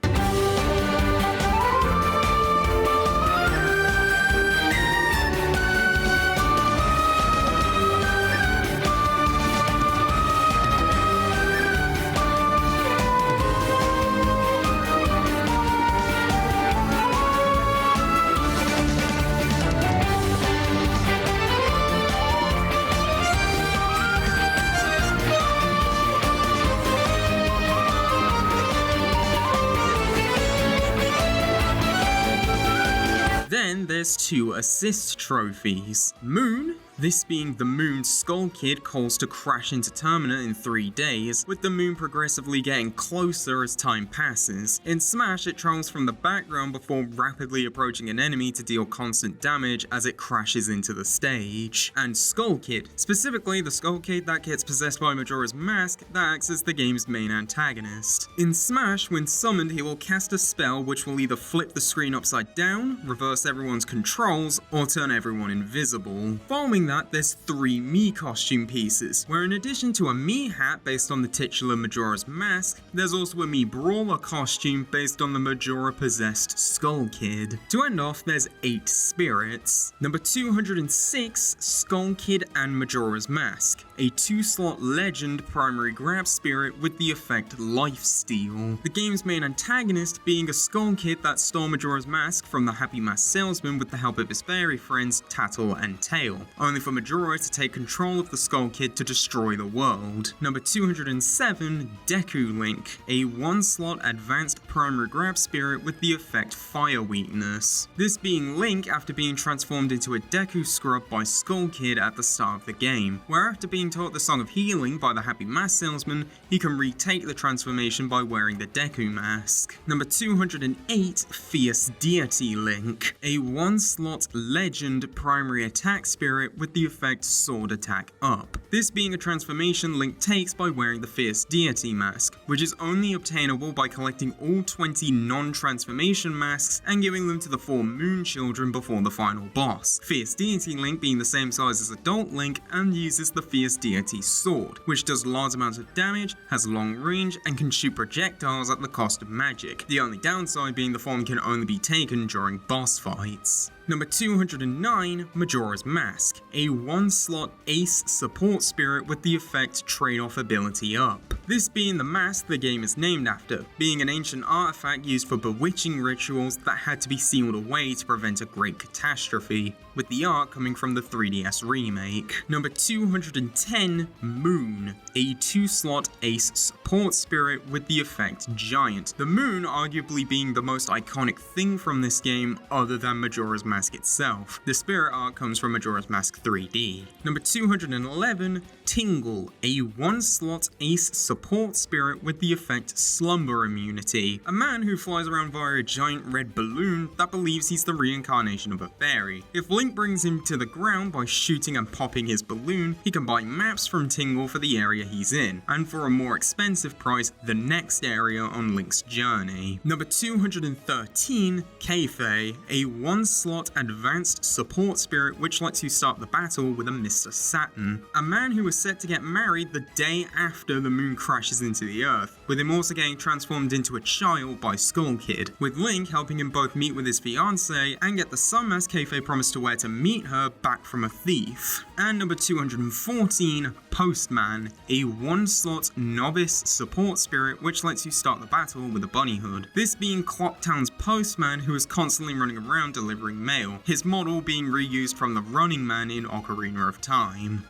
there's 2 assist trophies. Moon, this being the Moon Skull Kid calls to crash into Termina in 3 days, with the moon progressively getting closer as time passes. In Smash, it travels from the background before rapidly approaching an enemy to deal constant damage as it crashes into the stage. And Skull Kid, specifically the Skull Kid that gets possessed by Majora's Mask that acts as the game's main antagonist. In Smash, when summoned, he will cast a spell which will either flip the screen upside down, reverse everyone's controls, or turn everyone invisible. Following that, there's 3 Mii costume pieces, where in addition to a Mii hat based on the titular Majora's Mask, there's also a Mii Brawler costume based on the Majora-possessed Skull Kid. To end off, there's 8 spirits. Number 206, Skull Kid and Majora's Mask, a 2-slot legend primary grab spirit with the effect Lifesteal. The game's main antagonist being a Skull Kid that stole Majora's Mask from the Happy Mask salesman with the help of his fairy friends Tattle and Tail, only for Majora to take control of the Skull Kid to destroy the world. Number 207, Deku Link, a 1-slot advanced primary grab spirit with the effect Fire Weakness. This being Link after being transformed into a Deku scrub by Skull Kid at the start of the game, where after being taught the Song of Healing by the Happy Mask salesman, he can retake the transformation by wearing the Deku mask. Number 208, Fierce Deity Link, a 1-slot legend primary attack spirit with the effect Sword Attack Up. This being a transformation Link takes by wearing the Fierce Deity mask, which is only obtainable by collecting all 20 non-transformation masks and giving them to the 4 Moon Children before the final boss. Fierce Deity Link being the same size as Adult Link and uses the Fierce Deity Sword, which does large amounts of damage, has long range, and can shoot projectiles at the cost of magic. The only downside being the form can only be taken during boss fights. Number 209, Majora's Mask, a 1-slot ace support spirit with the effect Trade-off Ability Up. This being the mask the game is named after, being an ancient artifact used for bewitching rituals that had to be sealed away to prevent a great catastrophe, with the art coming from the 3DS remake. Number 210, Moon, a 2-slot ace support spirit with the effect Giant. The moon arguably being the most iconic thing from this game other than Majora's Mask itself. The spirit art comes from Majora's Mask 3D. Number 211, Tingle, a 1-slot ace support spirit with the effect Slumber Immunity. A man who flies around via a giant red balloon that believes he's the reincarnation of a fairy. If Link brings him to the ground by shooting and popping his balloon, he can buy maps from Tingle for the area he's in, and for a more expensive price, the next area on Link's journey. Number 213, Keife, a 1-slot advanced support spirit which lets you start the battle with a Mr. Saturn. A man who is set to get married the day after the moon crashes into the earth, with him also getting transformed into a child by Skull Kid, with Link helping him both meet with his fiancée and get the sun mask Keife promised to wear to meet her back from a thief. And number 214, Postman, a 1-slot novice support spirit which lets you start the battle with a bunny hood. This being Clocktown's postman who is constantly running around delivering mail, his model being reused from the Running Man in Ocarina of Time.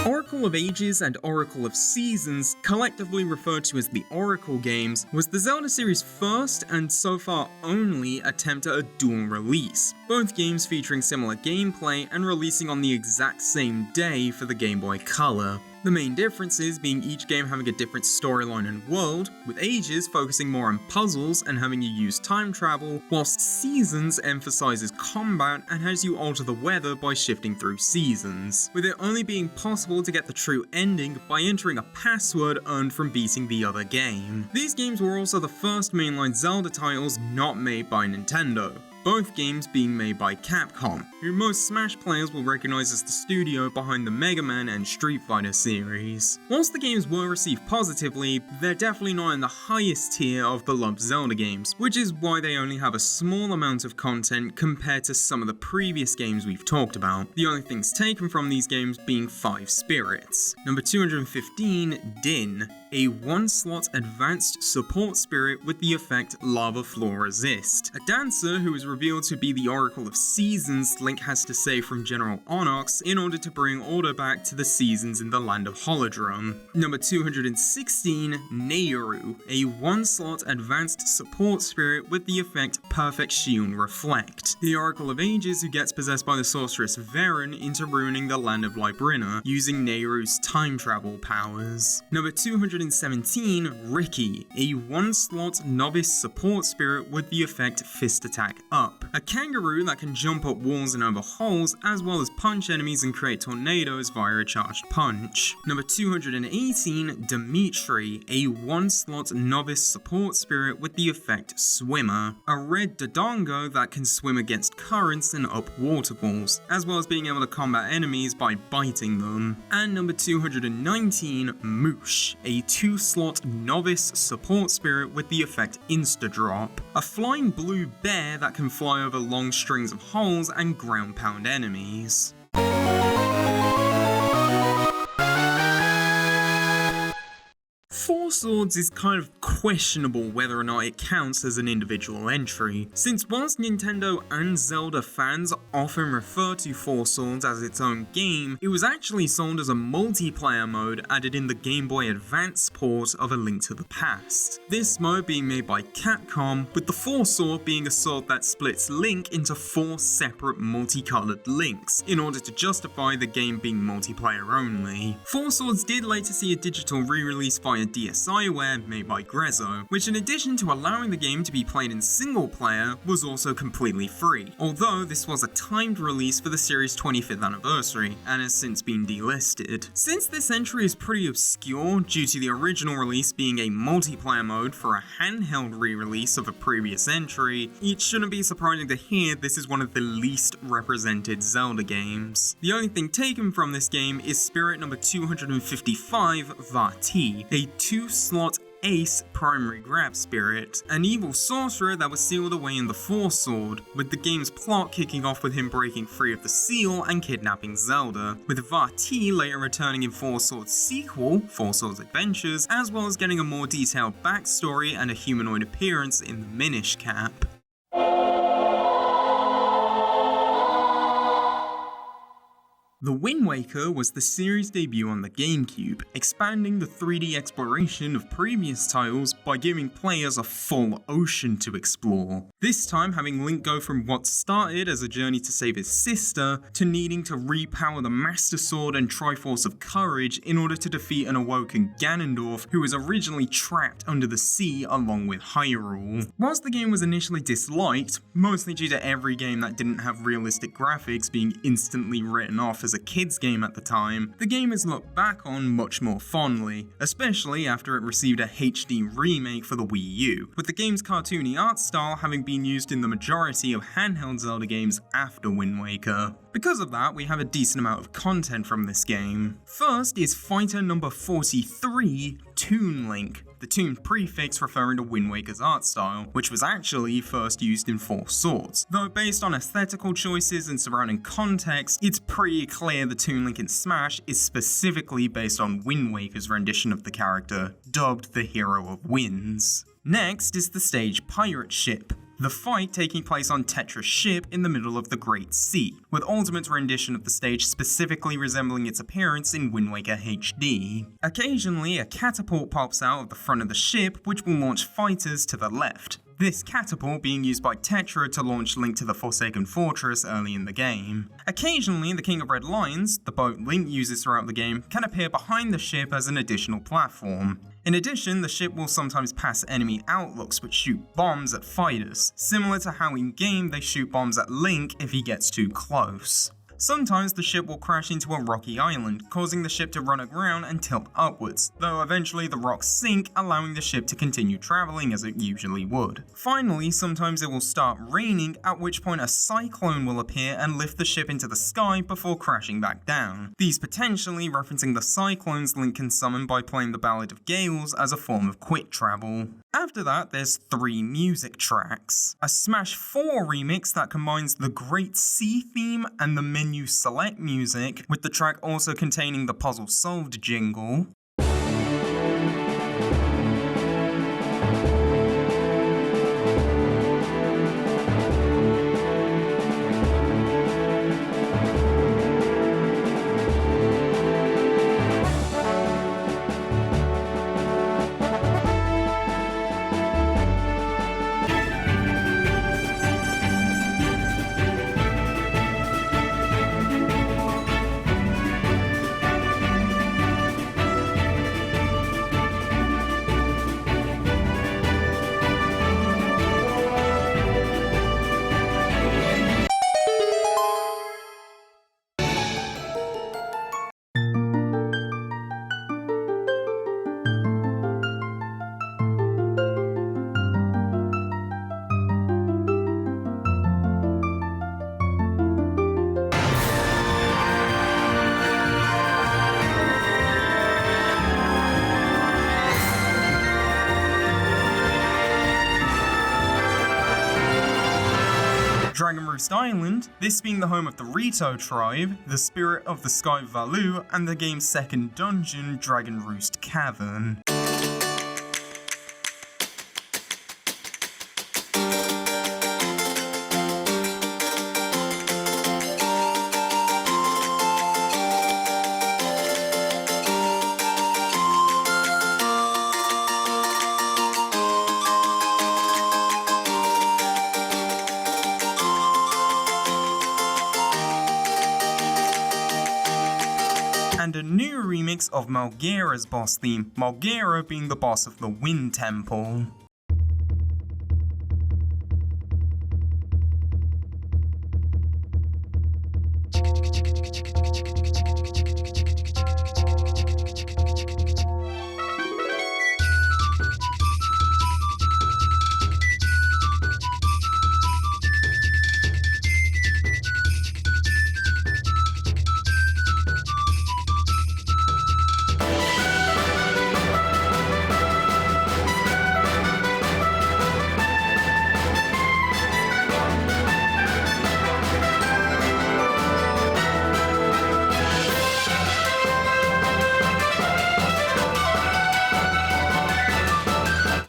Oracle of Ages and Oracle of Seasons, collectively referred to as the Oracle games, was the Zelda series' first and so far only attempt at a dual release, both games featuring similar gameplay and releasing on the exact same day for the Game Boy Color. The main differences being each game having a different storyline and world, with Ages focusing more on puzzles and having you use time travel, whilst Seasons emphasizes combat and has you alter the weather by shifting through seasons, with it only being possible to get the true ending by entering a password earned from beating the other game. These games were also the first mainline Zelda titles not made by Nintendo, both games being made by Capcom, who most Smash players will recognize as the studio behind the Mega Man and Street Fighter series. Whilst the games were received positively, they're definitely not in the highest tier of beloved Zelda games, which is why they only have a small amount of content compared to some of the previous games we've talked about, the only things taken from these games being 5 spirits. Number 215, Din, a 1-slot advanced support spirit with the effect Lava Floor Resist. A dancer who is revealed to be the Oracle of Seasons, Link has to save from General Onox in order to bring order back to the seasons in the land of Holodrum. Number 216, Neiru, a 1-slot advanced support spirit with the effect Perfect Shield Reflect. The Oracle of Ages who gets possessed by the sorceress Varen into ruining the land of Librina using Neiru's time travel powers. Number 217, Ricky, a 1-slot novice support spirit with the effect Fist Attack Up. A kangaroo that can jump up walls and over holes, as well as punch enemies and create tornadoes via a charged punch. Number 218, Dimitri, a 1-slot novice support spirit with the effect Swimmer. A red Dodongo that can swim against currents and up waterfalls, as well as being able to combat enemies by biting them. And number 219, Moosh, a 2-slot novice support spirit with the effect Insta-Drop. A flying blue bear that can fly over long strings of holes and ground pound enemies. Four Swords is kind of questionable whether or not it counts as an individual entry, since whilst Nintendo and Zelda fans often refer to Four Swords as its own game, it was actually sold as a multiplayer mode added in the Game Boy Advance port of A Link to the Past. This mode being made by Capcom, with the Four Sword being a sword that splits Link into 4 separate multicolored links, in order to justify the game being multiplayer only. Four Swords did later see a digital re-release via DSiWare made by Grezzo, which in addition to allowing the game to be played in single player, was also completely free, although this was a timed release for the series' 25th anniversary, and has since been delisted. Since this entry is pretty obscure due to the original release being a multiplayer mode for a handheld re-release of a previous entry, it shouldn't be surprising to hear this is one of the least represented Zelda games. The only thing taken from this game is spirit number 255, Vati, a 2-slot Ace primary grab spirit, an evil sorcerer that was sealed away in the Four Sword, with the game's plot kicking off with him breaking free of the seal and kidnapping Zelda, with Vati later returning in Four Swords' sequel, Four Swords Adventures, as well as getting a more detailed backstory and a humanoid appearance in the Minish cap. The Wind Waker was the series' debut on the GameCube, expanding the 3D exploration of previous titles by giving players a full ocean to explore. This time having Link go from what started as a journey to save his sister, to needing to repower the Master Sword and Triforce of Courage in order to defeat an awoken Ganondorf who was originally trapped under the sea along with Hyrule. Whilst the game was initially disliked, mostly due to every game that didn't have realistic graphics being instantly written off as a kids game at the time, the game is looked back on much more fondly, especially after it received a HD remake for the Wii U, with the game's cartoony art style having been used in the majority of handheld Zelda games after Wind Waker. Because of that, we have a decent amount of content from this game. First is fighter number 43, Toon Link, the Toon prefix referring to Wind Waker's art style, which was actually first used in Four Swords. Though based on aesthetical choices and surrounding context, it's pretty clear the Toon Link in Smash is specifically based on Wind Waker's rendition of the character, dubbed the Hero of Winds. Next is the stage Pirate Ship, the fight taking place on Tetra's ship in the middle of the Great Sea, with Ultimate's rendition of the stage specifically resembling its appearance in Wind Waker HD. Occasionally, a catapult pops out of the front of the ship which will launch fighters to the left. This catapult being used by Tetra to launch Link to the Forsaken Fortress early in the game. Occasionally, the King of Red Lions, the boat Link uses throughout the game, can appear behind the ship as an additional platform. In addition, the ship will sometimes pass enemy outlooks which shoot bombs at fighters, similar to how in-game they shoot bombs at Link if he gets too close. Sometimes the ship will crash into a rocky island, causing the ship to run aground and tilt upwards, though eventually the rocks sink, allowing the ship to continue traveling as it usually would. Finally, sometimes it will start raining, at which point a cyclone will appear and lift the ship into the sky before crashing back down, these potentially referencing the cyclones Link can summon by playing the Ballad of Gales as a form of quick travel. After that, there's 3 music tracks. A Smash 4 remix that combines the Great Sea theme and the menu select music, with the track also containing the Puzzle Solved jingle. Roost Island, this being the home of the Rito tribe, the spirit of the Sky Valu, and the game's second dungeon, Dragon Roost Cavern. And a new remix of Majora's boss theme, Majora being the boss of the Wind Temple.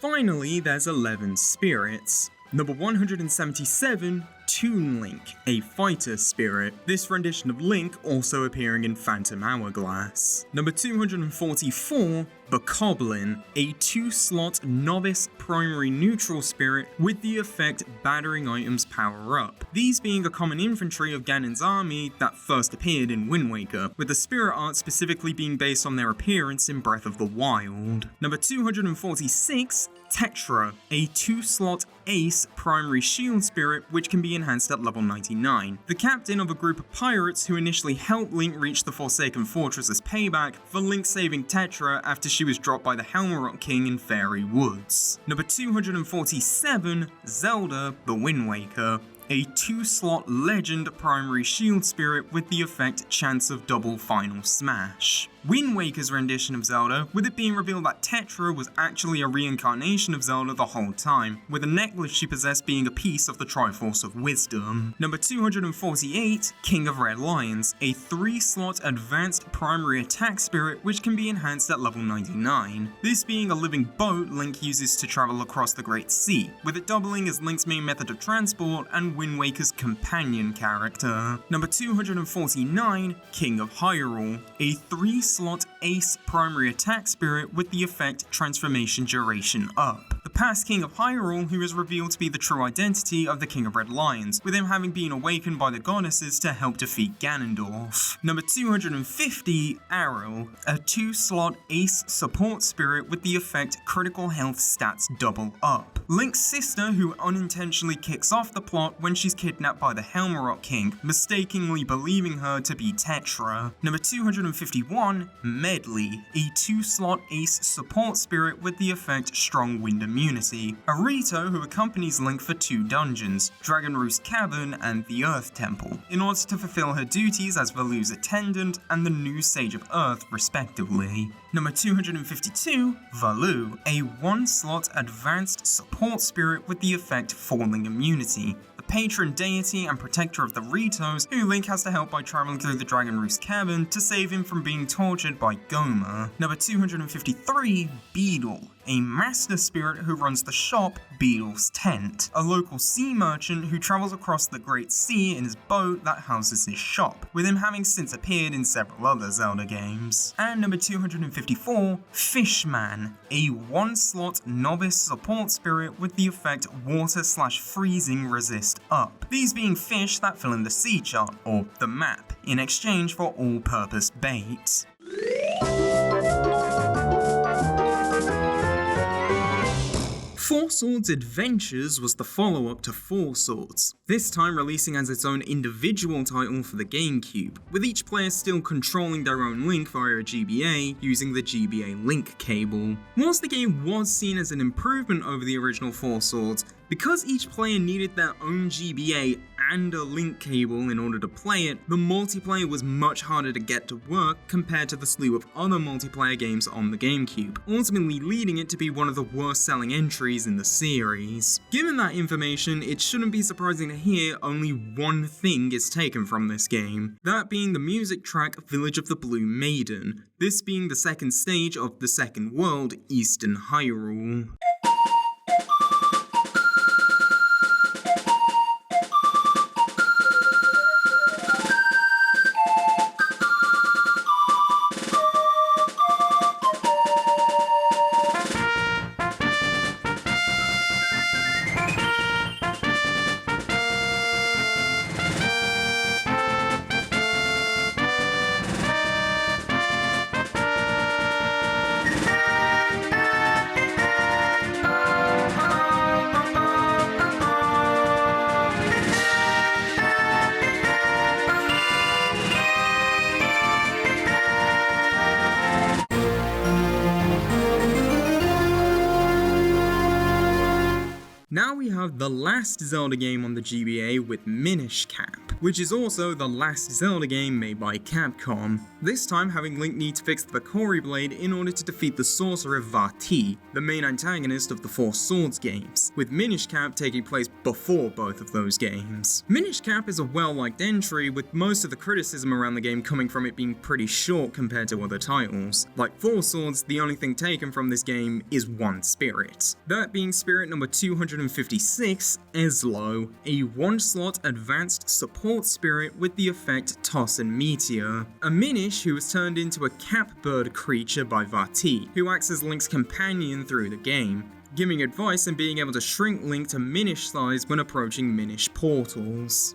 Finally, there's 11 spirits. Number 177, Toon Link, a fighter spirit, this rendition of Link also appearing in Phantom Hourglass. Number 244, Bokoblin, a 2-slot novice primary neutral spirit with the effect battering items power up, these being a common infantry of Ganon's army that first appeared in Wind Waker, with the spirit art specifically being based on their appearance in Breath of the Wild. Number 246, Tetra, a 2-slot ace primary shield spirit which can be enhanced at level 99. The captain of a group of pirates who initially helped Link reach the Forsaken Fortress as payback for Link saving Tetra after she was dropped by the Helmerot King in Fairy Woods. Number 247, Zelda, the Wind Waker, a 2-slot legend primary shield spirit with the effect Chance of Double Final Smash. Wind Waker's rendition of Zelda, with it being revealed that Tetra was actually a reincarnation of Zelda the whole time, with a necklace she possessed being a piece of the Triforce of Wisdom. Number 248, King of Red Lions, a 3-slot advanced primary attack spirit which can be enhanced at level 99. This being a living boat Link uses to travel across the Great Sea, with it doubling as Link's main method of transport and Wind Waker's companion character. Number 249, King of Hyrule, a 3-slot ace primary attack spirit with the effect transformation duration up. The past King of Hyrule, who is revealed to be the true identity of the King of Red Lions, with him having been awakened by the goddesses to help defeat Ganondorf. Number 250, Arrow, a 2-slot ace support spirit with the effect critical health stats double up. Link's sister, who unintentionally kicks off the plot when she's kidnapped by the Helmerot King, mistakenly believing her to be Tetra. Number 251, Medley, a 2-slot ace support spirit with the effect strong wind immunity. A Rito who accompanies Link for 2 dungeons, Dragon Roost Cavern and the Earth Temple, in order to fulfill her duties as Valu's attendant and the new Sage of Earth respectively. Number 252, Valu, a 1-slot advanced support spirit with the effect falling immunity. Patron deity and protector of the Ritos, who Link has to help by traveling through the Dragon Roost Cavern to save him from being tortured by Gohma. Number 253, Beedle, a master spirit who runs the shop Beedle's Tent, a local sea merchant who travels across the Great Sea in his boat that houses his shop, with him having since appeared in several other Zelda games. And number 254, Fishman, a 1-slot novice support spirit with the effect water/freezing resist up, these being fish that fill in the sea chart, or the map, in exchange for all-purpose bait. Four Swords Adventures was the follow-up to Four Swords, this time releasing as its own individual title for the GameCube, with each player still controlling their own Link via a GBA using the GBA Link cable. Whilst the game was seen as an improvement over the original Four Swords, because each player needed their own GBA and a link cable in order to play it, the multiplayer was much harder to get to work compared to the slew of other multiplayer games on the GameCube, ultimately leading it to be one of the worst selling entries in the series. Given that information, it shouldn't be surprising to hear only one thing is taken from this game, that being the music track Village of the Blue Maiden, this being the second stage of the second world, Eastern Hyrule. Now we have the last Zelda game on the GBA with Minish Cap, which is also the last Zelda game made by Capcom, this time having Link need to fix the Vakori Blade in order to defeat the sorcerer Vati, the main antagonist of the Four Swords games, with Minish Cap taking place before both of those games. Minish Cap is a well-liked entry, with most of the criticism around the game coming from it being pretty short compared to other titles. Like Four Swords, the only thing taken from this game is one spirit, that being spirit number 256, Eslo, a one-slot advanced support spirit with the effect Toss and Meteor, a Minish who was turned into a Cap-Bird creature by Vati, who acts as Link's companion through the game, giving advice and being able to shrink Link to Minish size when approaching Minish portals.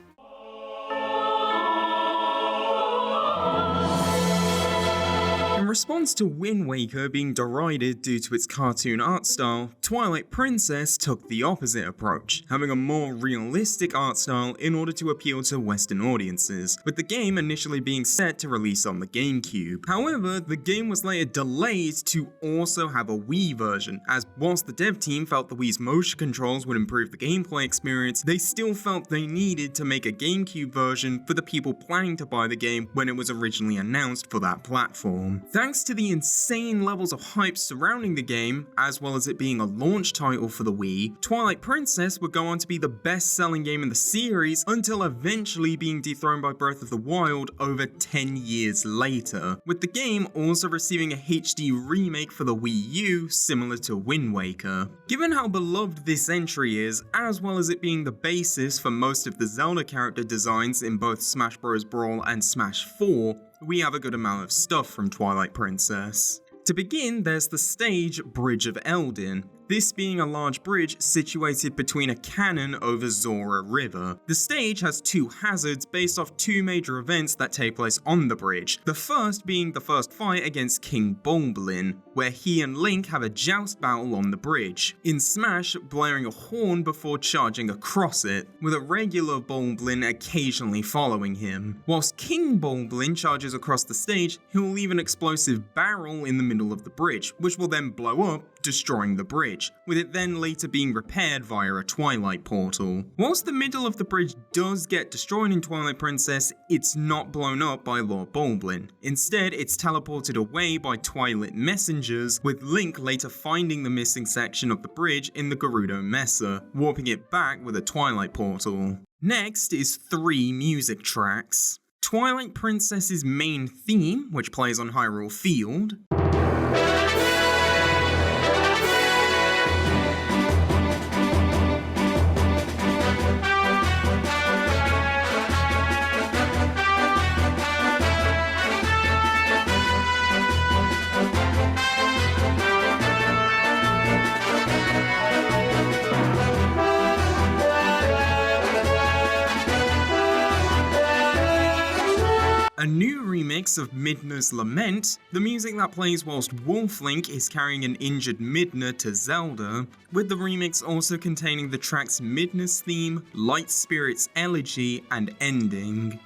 In response to Wind Waker being derided due to its cartoon art style, Twilight Princess took the opposite approach, having a more realistic art style in order to appeal to Western audiences, with the game initially being set to release on the GameCube. However, the game was later delayed to also have a Wii version, as whilst the dev team felt the Wii's motion controls would improve the gameplay experience, they still felt they needed to make a GameCube version for the people planning to buy the game when it was originally announced for that platform. Thanks to the insane levels of hype surrounding the game, as well as it being a launch title for the Wii, Twilight Princess would go on to be the best-selling game in the series until eventually being dethroned by Breath of the Wild over 10 years later, with the game also receiving a HD remake for the Wii U similar to Wind Waker. Given how beloved this entry is, as well as it being the basis for most of the Zelda character designs in both Smash Bros. Brawl and Smash 4, we have a good amount of stuff from Twilight Princess. To begin, there's the stage Bridge of Eldin, this being a large bridge situated between a cannon over Zora River. The stage has two hazards based off two major events that take place on the bridge, the first being the first fight against King Bulblin, where he and Link have a joust battle on the bridge, in Smash blaring a horn before charging across it, with a regular Bulblin occasionally following him. Whilst King Bulblin charges across the stage, he'll leave an explosive barrel in the middle of the bridge, which will then blow up, destroying the bridge, with it then later being repaired via a Twilight portal. Whilst the middle of the bridge does get destroyed in Twilight Princess, it's not blown up by Lord Bulblin. Instead, it's teleported away by Twilight messengers, with Link later finding the missing section of the bridge in the Gerudo Mesa, warping it back with a Twilight portal. Next is 3 music tracks. Twilight Princess's main theme, which plays on Hyrule Field, a new remix of Midna's Lament, the music that plays whilst Wolf Link is carrying an injured Midna to Zelda, with the remix also containing the tracks Midna's theme, Light Spirit's Elegy, and Ending.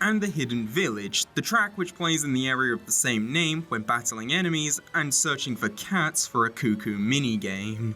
And the Hidden Village, the track which plays in the area of the same name when battling enemies and searching for cats for a cuckoo minigame.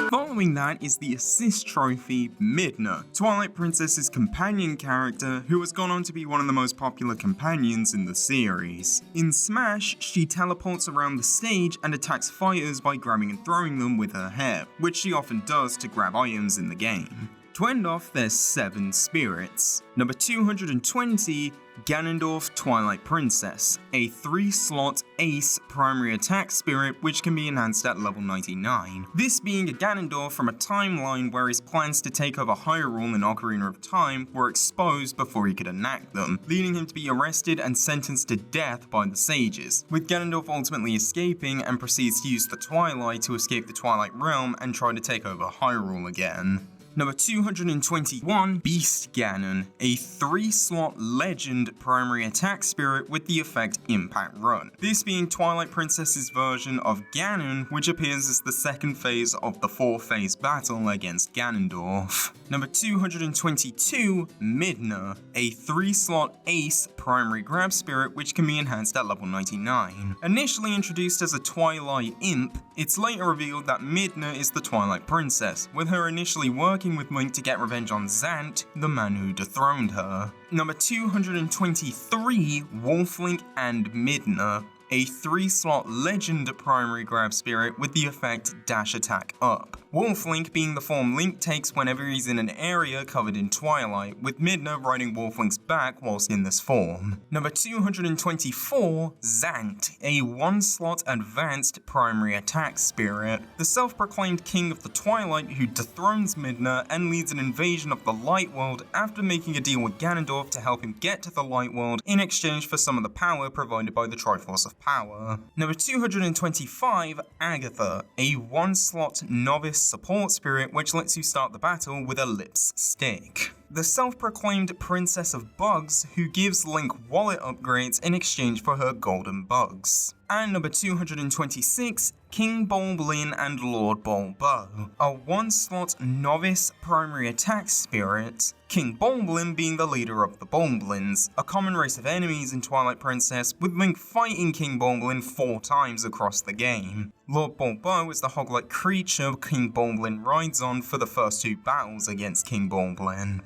Following that is the assist trophy, Midna, Twilight Princess's companion character who has gone on to be one of the most popular companions in the series. In Smash, she teleports around the stage and attacks fighters by grabbing and throwing them with her hair, which she often does to grab items in the game. To end off, there's 7 spirits. Number 220, Ganondorf Twilight Princess, a 3-slot ace primary attack spirit which can be enhanced at level 99. This being a Ganondorf from a timeline where his plans to take over Hyrule in Ocarina of Time were exposed before he could enact them, leading him to be arrested and sentenced to death by the sages, with Ganondorf ultimately escaping and proceeds to use the Twilight to escape the Twilight Realm and try to take over Hyrule again. Number 221, Beast Ganon, a 3-slot legend primary attack spirit with the effect Impact Run. This being Twilight Princess's version of Ganon, which appears as the second phase of the 4-phase battle against Ganondorf. Number 222, Midna, a 3-slot ace primary grab spirit which can be enhanced at level 99. Initially introduced as a Twilight Imp, it's later revealed that Midna is the Twilight Princess, with her initially working with Link to get revenge on Zant, the man who dethroned her. Number 223, Wolf-Link and Midna, a 3-slot legend primary grab spirit with the effect Dash Attack Up. Wolf-Link being the form Link takes whenever he's in an area covered in Twilight, with Midna riding Wolf-Link's back whilst in this form. Number 224, Zant, a 1-slot advanced primary attack spirit, the self-proclaimed king of the Twilight who dethrones Midna and leads an invasion of the Light World after making a deal with Ganondorf to help him get to the Light World in exchange for some of the power provided by the Triforce of Power. Number 225, Agatha, a 1-slot novice support spirit which lets you start the battle with a lips stick. The self-proclaimed Princess of Bugs who gives Link wallet upgrades in exchange for her golden bugs. And number 226, King Bulblin and Lord Bulbo, a 1-slot novice primary attack spirit, King Bulblin being the leader of the Bulblins, a common race of enemies in Twilight Princess, with Link fighting King Bulblin 4 times across the game. Lord Bulbo is the hog-like creature King Bulblin rides on for the first 2 battles against King Bulblin.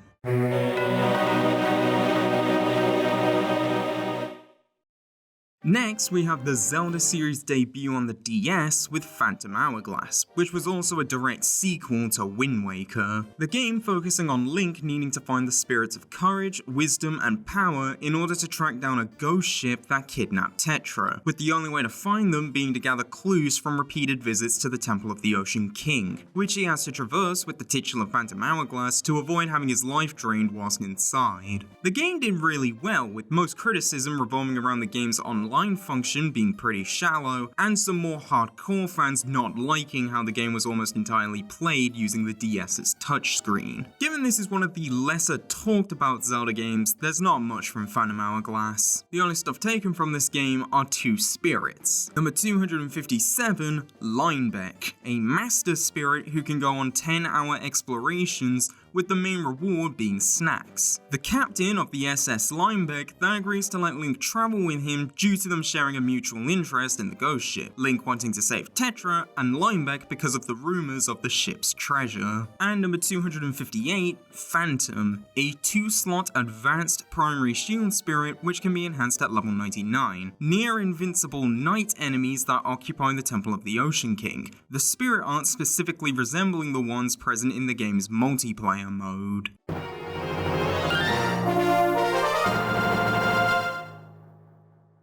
Next, we have the Zelda series debut on the DS with Phantom Hourglass, which was also a direct sequel to Wind Waker. The game focusing on Link needing to find the spirits of courage, wisdom, and power in order to track down a ghost ship that kidnapped Tetra, with the only way to find them being to gather clues from repeated visits to the Temple of the Ocean King, which he has to traverse with the titular Phantom Hourglass to avoid having his life drained whilst inside. The game did really well, with most criticism revolving around the game's online function being pretty shallow, and some more hardcore fans not liking how the game was almost entirely played using the DS's touchscreen. Given this is one of the lesser talked about Zelda games, there's not much from Phantom Hourglass. The only stuff taken from this game are 2 spirits. Number 257, Linebeck, a master spirit who can go on 10-hour explorations with the main reward being snacks. The captain of the SS Linebeck then agrees to let Link travel with him due to them sharing a mutual interest in the ghost ship, Link wanting to save Tetra and Linebeck because of the rumors of the ship's treasure. And number 258, Phantom, a 2-slot advanced primary shield spirit which can be enhanced at level 99. Near invincible night enemies that occupy the Temple of the Ocean King, the spirit art specifically resembling the ones present in the game's multiplayer mode.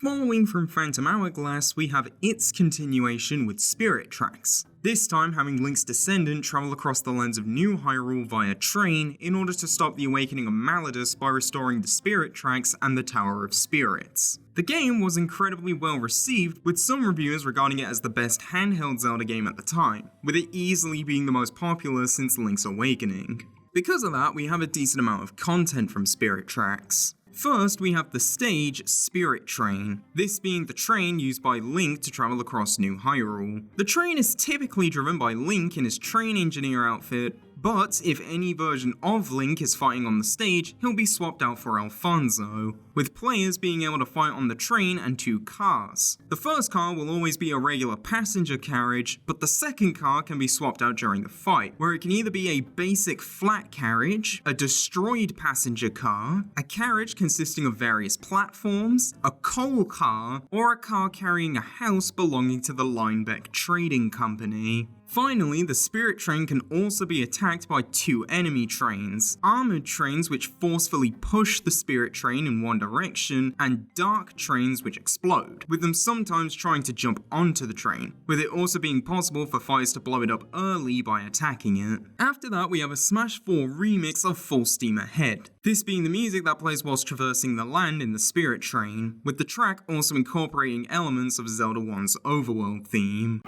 Following from Phantom Hourglass, we have its continuation with Spirit Tracks. This time having Link's descendant travel across the lands of New Hyrule via train in order to stop the awakening of Malladus by restoring the Spirit Tracks and the Tower of Spirits. The game was incredibly well received, with some reviewers regarding it as the best handheld Zelda game at the time, with it easily being the most popular since Link's Awakening. Because of that, we have a decent amount of content from Spirit Tracks. First, we have the stage Spirit Train, this being the train used by Link to travel across New Hyrule. The train is typically driven by Link in his train engineer outfit, but if any version of Link is fighting on the stage, he'll be swapped out for Alfonso, with players being able to fight on the train and 2 cars. The first car will always be a regular passenger carriage, but the second car can be swapped out during the fight, where it can either be a basic flat carriage, a destroyed passenger car, a carriage consisting of various platforms, a coal car, or a car carrying a house belonging to the Linebeck Trading Company. Finally, the Spirit Train can also be attacked by 2 enemy trains, armoured trains which forcefully push the Spirit Train in one direction, and dark trains which explode, with them sometimes trying to jump onto the train, with it also being possible for fighters to blow it up early by attacking it. After that, we have a Smash 4 remix of Full Steam Ahead, this being the music that plays whilst traversing the land in the Spirit Train, with the track also incorporating elements of Zelda 1's overworld theme.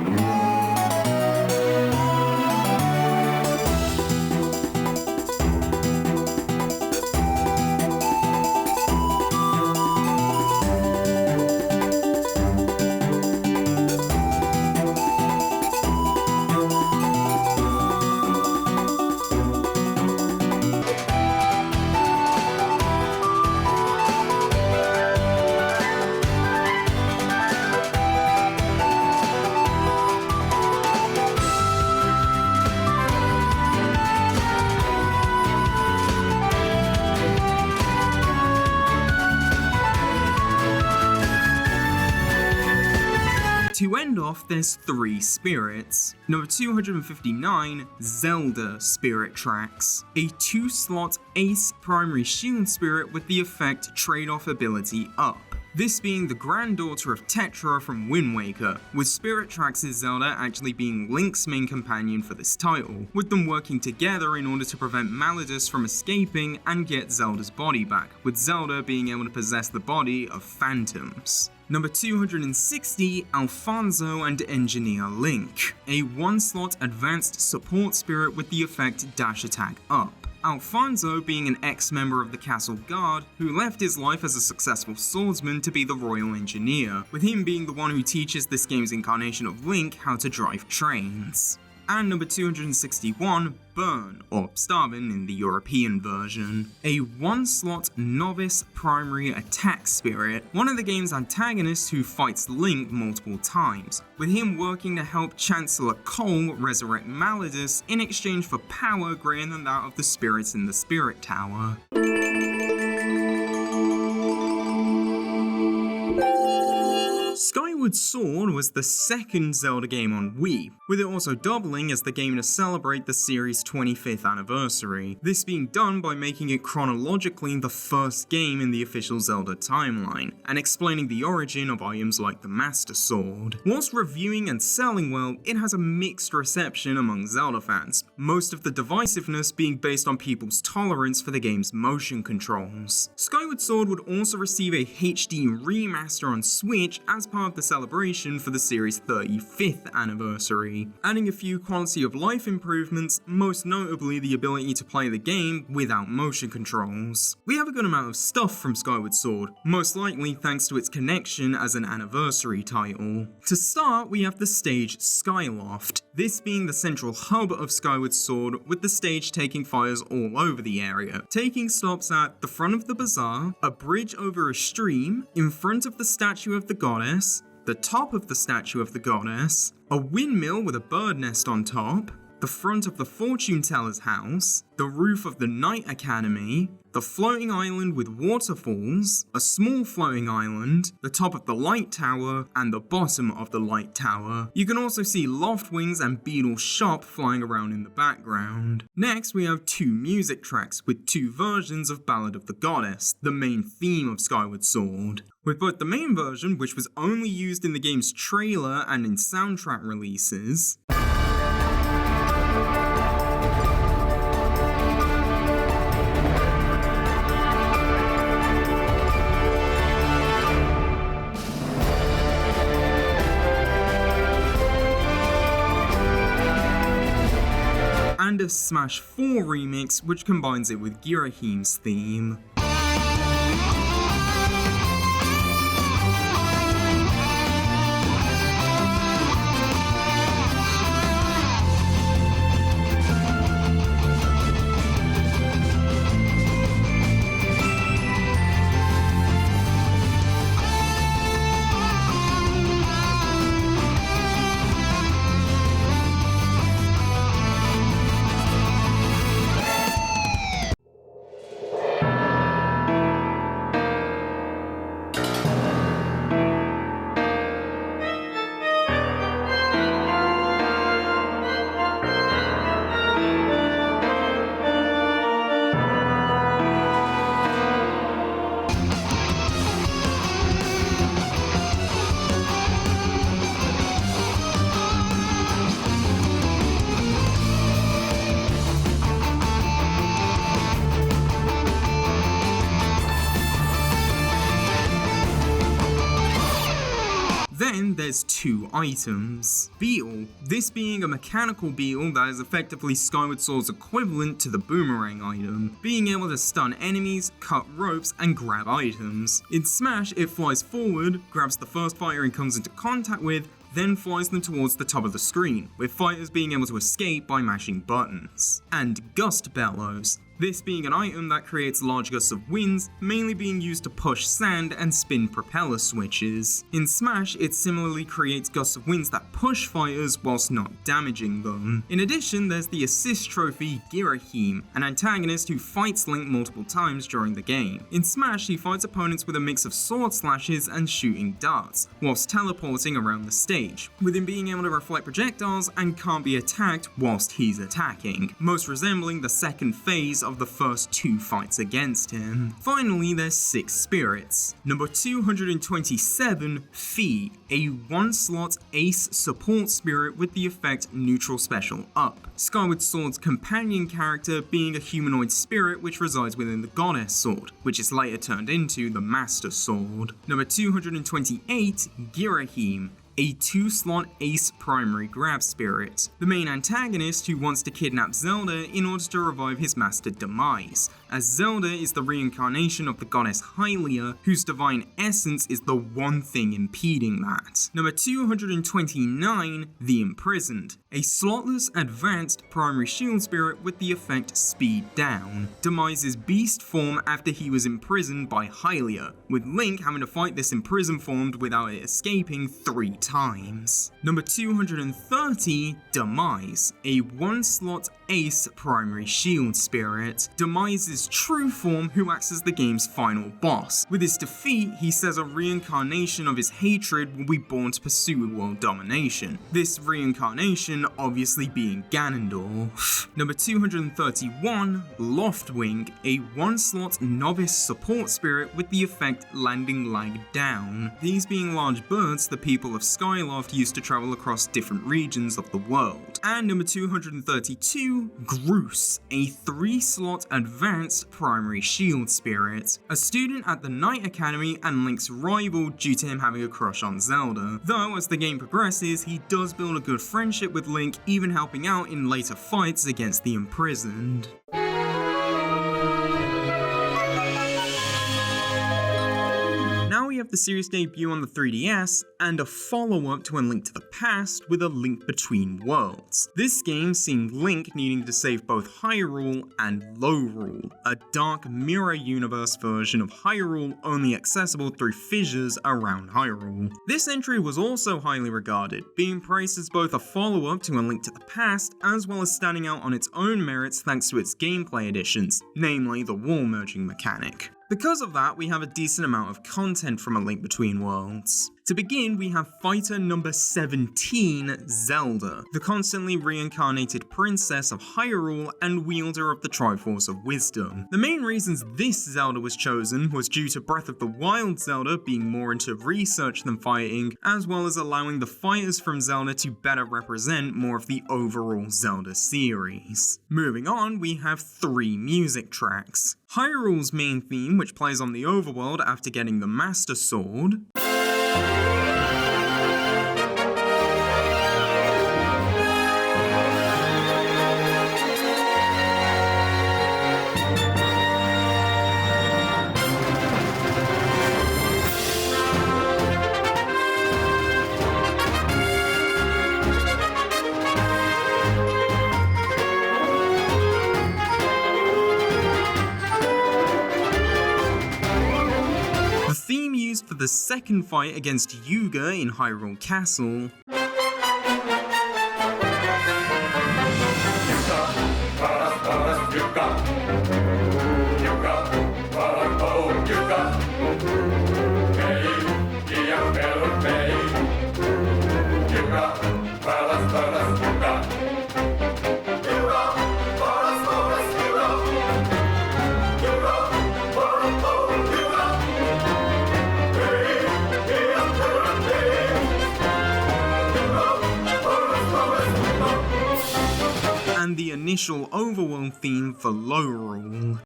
To end off, there's 3 spirits. Number 259, Zelda Spirit Tracks, a 2-slot Ace primary shield spirit with the effect trade-off ability up. This being the granddaughter of Tetra from Wind Waker, with Spirit Tracks' Zelda actually being Link's main companion for this title, with them working together in order to prevent Malladus from escaping and get Zelda's body back, with Zelda being able to possess the body of phantoms. Number 260, Alfonso and Engineer Link, a 1-slot advanced support spirit with the effect dash attack up. Alfonso being an ex-member of the Castle Guard who left his life as a successful swordsman to be the Royal Engineer, with him being the one who teaches this game's incarnation of Link how to drive trains. And number 261, Burn, or Starvin in the European version, a 1-slot novice primary attack spirit, one of the game's antagonists who fights Link multiple times, with him working to help Chancellor Cole resurrect Malladus in exchange for power greater than that of the spirits in the Spirit Tower. Skyward Sword was the second Zelda game on Wii, with it also doubling as the game to celebrate the series' 25th anniversary, this being done by making it chronologically the first game in the official Zelda timeline, and explaining the origin of items like the Master Sword. Whilst reviewing and selling well, it has a mixed reception among Zelda fans, most of the divisiveness being based on people's tolerance for the game's motion controls. Skyward Sword would also receive a HD remaster on Switch as as part of the celebration for the series' 35th anniversary, adding a few quality of life improvements, most notably the ability to play the game without motion controls. We have a good amount of stuff from Skyward Sword, most likely thanks to its connection as an anniversary title. To start, we have the stage Skyloft, this being the central hub of Skyward Sword, with the stage taking fires all over the area, taking stops at the front of the bazaar, a bridge over a stream, in front of the statue of the goddess, the top of the statue of the goddess, a windmill with a bird nest on top, the front of the fortune teller's house, the roof of the Knight Academy, the floating island with waterfalls, a small floating island, the top of the light tower, and the bottom of the light tower. You can also see loft wings and Beetle's shop flying around in the background. Next, we have two music tracks with two versions of Ballad of the Goddess, the main theme of Skyward Sword. With both the main version, which was only used in the game's trailer and in soundtrack releases, and a Smash 4 remix which combines it with Girahim's theme. Then there's two items. Beetle, this being a mechanical beetle that is effectively Skyward Sword's equivalent to the boomerang item, being able to stun enemies, cut ropes, and grab items. In Smash, it flies forward, grabs the first fighter it comes into contact with, then flies them towards the top of the screen, with fighters being able to escape by mashing buttons. And Gust Bellows, this being an item that creates large gusts of winds, mainly being used to push sand and spin propeller switches. In Smash, it similarly creates gusts of winds that push fighters whilst not damaging them. In addition, there's the assist trophy Girahim, an antagonist who fights Link multiple times during the game. In Smash, he fights opponents with a mix of sword slashes and shooting darts, whilst teleporting around the stage, with him being able to reflect projectiles and can't be attacked whilst he's attacking, most resembling the second phase of the first two fights against him. Finally, there's 6 spirits. Number 227, Fee, a 1-slot ace support spirit with the effect neutral special up. Skyward Sword's companion character being a humanoid spirit which resides within the Goddess Sword, which is later turned into the Master Sword. Number 228, Girahim, a 2-slot ace primary grab spirit, the main antagonist who wants to kidnap Zelda in order to revive his master Demise, as Zelda is the reincarnation of the goddess Hylia, whose divine essence is the one thing impeding that. Number 229, the Imprisoned, a slotless advanced primary shield spirit with the effect speed down, Demise's beast form after he was imprisoned by Hylia, with Link having to fight this imprisoned form without it escaping 3 times. Number 230, Demise, a 1-slot ace primary shield spirit, Demise's true form who acts as the game's final boss. With his defeat, he says a reincarnation of his hatred will be born to pursue world domination, this reincarnation obviously being Ganondorf. Number 231, Loftwing, a 1-slot novice support spirit with the effect landing lag down, these being large birds the people of Skyloft used to travel across different regions of the world. And number 232, Groose, a 3-slot advanced primary shield spirit. A student at the Knight Academy and Link's rival due to him having a crush on Zelda. Though, as the game progresses, he does build a good friendship with Link, even helping out in later fights against the imprisoned. Now we have the series debut on the 3DS, and a follow-up to A Link to the Past with A Link Between Worlds. This game seeing Link needing to save both Hyrule and Lorule, a dark mirror universe version of Hyrule only accessible through fissures around Hyrule. This entry was also highly regarded, being praised as both a follow-up to A Link to the Past as well as standing out on its own merits thanks to its gameplay additions, namely the wall merging mechanic. Because of that, we have a decent amount of content from A Link Between Worlds. To begin, we have fighter number 17, Zelda, the constantly reincarnated princess of Hyrule and wielder of the Triforce of Wisdom. The main reasons this Zelda was chosen was due to Breath of the Wild Zelda being more into research than fighting, as well as allowing the fighters from Zelda to better represent more of the overall Zelda series. Moving on, we have 3 music tracks. Hyrule's main theme, which plays on the overworld after getting the Master Sword. For the second fight against Yuga in Hyrule Castle. And the initial overworld theme for Lorule.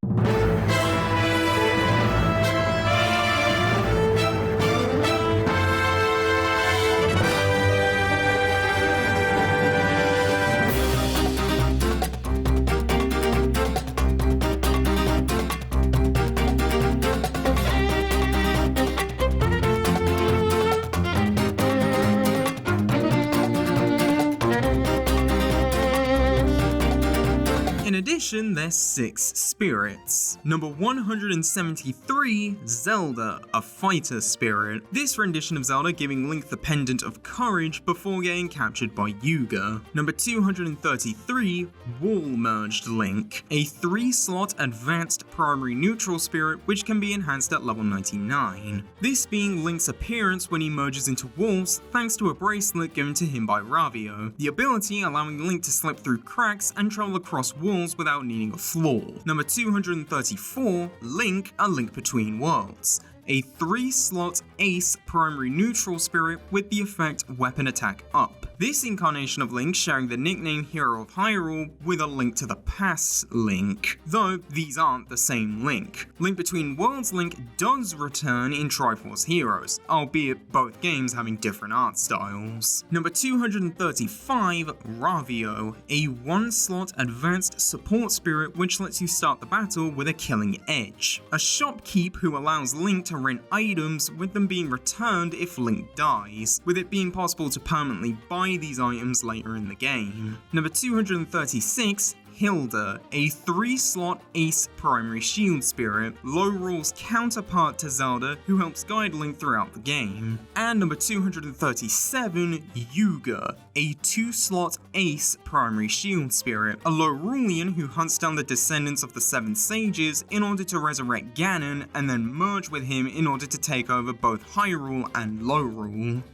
In addition, there's 6 spirits. Number 173, Zelda, a fighter spirit. This rendition of Zelda giving Link the Pendant of Courage before getting captured by Yuga. Number 233, Wall Merged Link, a 3-slot advanced primary neutral spirit which can be enhanced at level 99. This being Link's appearance when he merges into walls thanks to a bracelet given to him by Ravio, the ability allowing Link to slip through cracks and travel across walls without needing a floor. Number 234, Link, A Link Between Worlds, a 3-slot ace primary neutral spirit with the effect Weapon Attack Up. This incarnation of Link sharing the nickname Hero of Hyrule with A Link to the Past Link, though these aren't the same Link. Link Between Worlds Link does return in Triforce Heroes, albeit both games having different art styles. Number 235, Ravio, a 1-slot advanced support spirit which lets you start the battle with a killing edge. A shopkeep who allows Link to rent items with them being returned if Link dies, with it being possible to permanently buy these items later in the game. Number 236, Hilda, a 3-slot ace primary shield spirit, Lorule's counterpart to Zelda who helps guide Link throughout the game. And number 237, Yuga, a 2-slot ace primary shield spirit, a Lorulean who hunts down the descendants of the 7 sages in order to resurrect Ganon and then merge with him in order to take over both Hyrule and Lorule.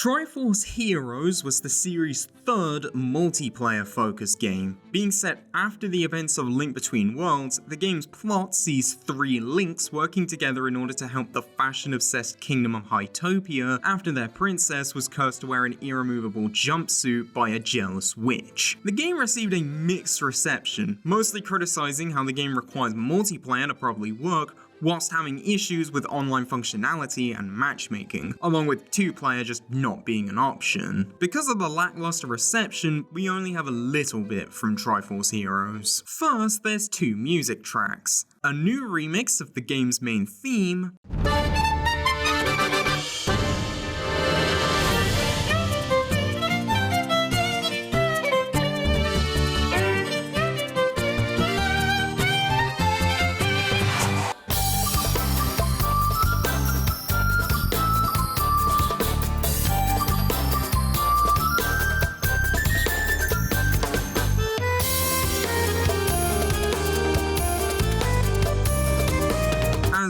Triforce Heroes was the series' third multiplayer-focused game. Being set after the events of Link Between Worlds, the game's plot sees three Links working together in order to help the fashion-obsessed kingdom of Hytopia after their princess was cursed to wear an irremovable jumpsuit by a jealous witch. The game received a mixed reception, mostly criticizing how the game requires multiplayer to properly work, whilst having issues with online functionality and matchmaking, along with two-player just not being an option. Because of the lackluster reception, we only have a little bit from Triforce Heroes. First, there's two music tracks. A new remix of the game's main theme,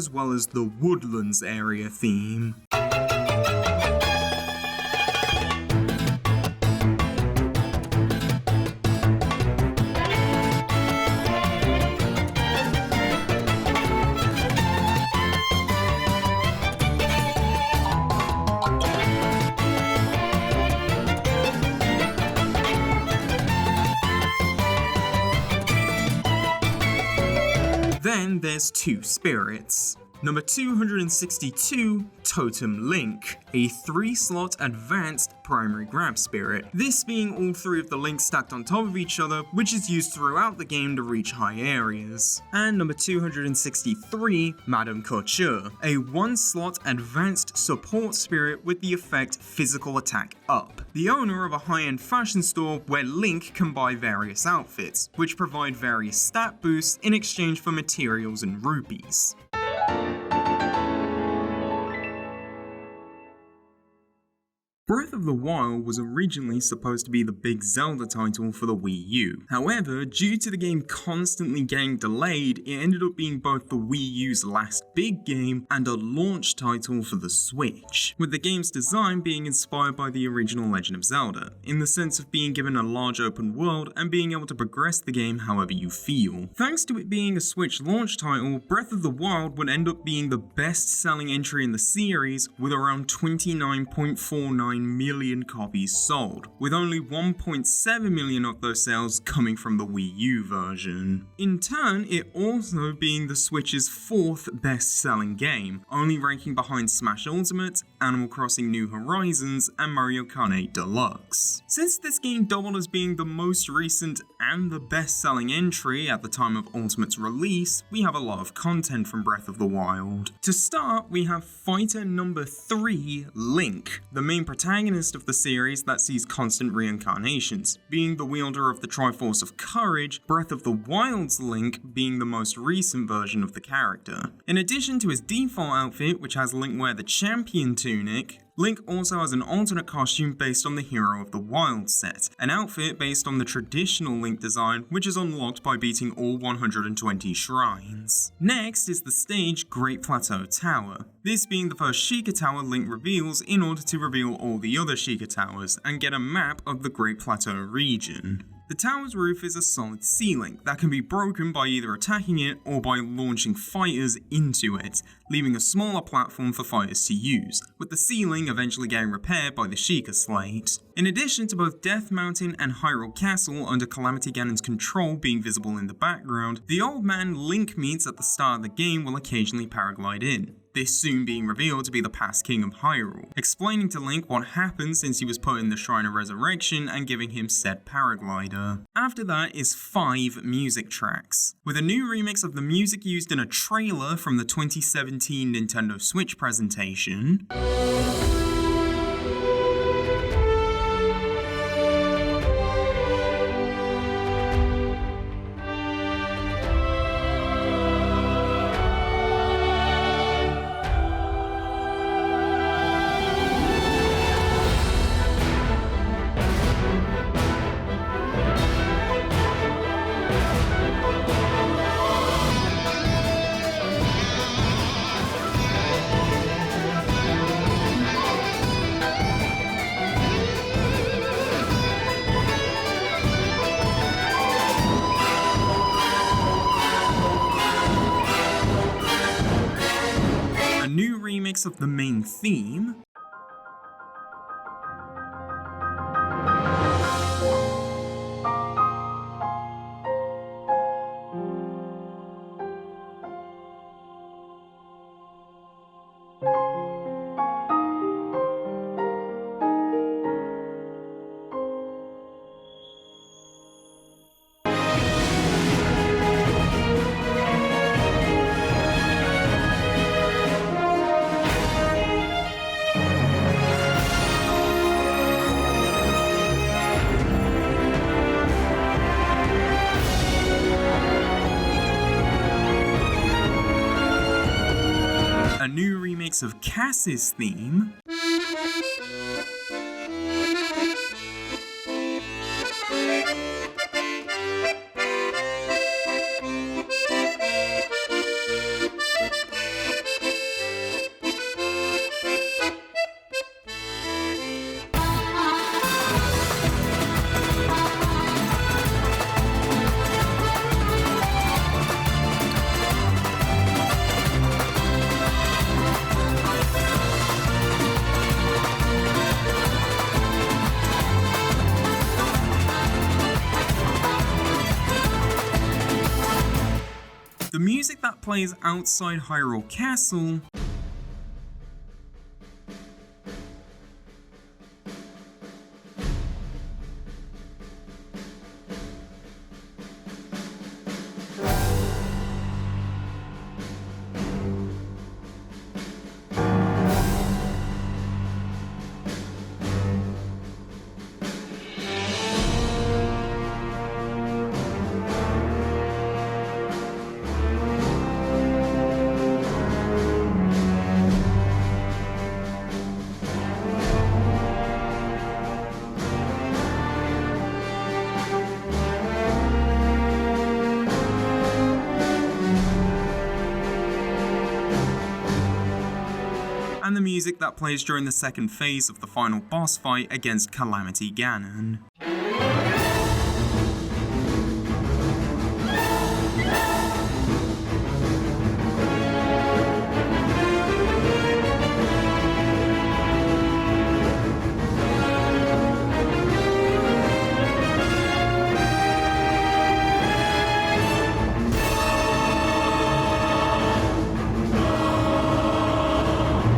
as well as the Woodlands area theme. Then there's Two Spirits. Number 262, Totem Link, a 3-slot advanced primary grab spirit, this being all three of the links stacked on top of each other, which is used throughout the game to reach high areas. And number 263, Madame Couture, a 1-slot advanced support spirit with the effect physical attack up, the owner of a high-end fashion store where Link can buy various outfits, which provide various stat boosts in exchange for materials and rupees. Breath of the Wild was originally supposed to be the big Zelda title for the Wii U. However, due to the game constantly getting delayed, it ended up being both the Wii U's last big game and a launch title for the Switch, with the game's design being inspired by the original Legend of Zelda, in the sense of being given a large open world and being able to progress the game however you feel. Thanks to it being a Switch launch title, Breath of the Wild would end up being the best-selling entry in the series, with around 29.49 million copies sold, with only 1.7 million of those sales coming from the Wii U version. In turn, it also being the Switch's 4th best-selling game, only ranking behind Smash Ultimate, Animal Crossing New Horizons, and Mario Kart 8 Deluxe. Since this game doubled as being the most recent and the best-selling entry at the time of Ultimate's release, we have a lot of content from Breath of the Wild. To start, we have fighter number 3, Link, the main protagonist of the series that sees constant reincarnations, being the wielder of the Triforce of Courage, Breath of the Wild's Link being the most recent version of the character. In addition to his default outfit, which has Link wear the champion tunic, Link also has an alternate costume based on the Hero of the Wild set, an outfit based on the traditional Link design, which is unlocked by beating all 120 shrines. Next is the stage Great Plateau Tower, this being the first Sheikah Tower Link reveals in order to reveal all the other Sheikah Towers and get a map of the Great Plateau region. The tower's roof is a solid ceiling that can be broken by either attacking it or by launching fighters into it, leaving a smaller platform for fighters to use, with the ceiling eventually getting repaired by the Sheikah Slate. In addition to both Death Mountain and Hyrule Castle under Calamity Ganon's control being visible in the background, the old man Link meets at the start of the game will occasionally paraglide in, this soon being revealed to be the past king of Hyrule, explaining to Link what happened since he was put in the Shrine of Resurrection and giving him said paraglider. After that is 5 music tracks, with a new remix of the music used in a trailer from the 2017 Nintendo Switch presentation, remix of the main theme. A new remix of Cass's theme. The music that plays outside Hyrule Castle and the music that plays during the second phase of the final boss fight against Calamity Ganon.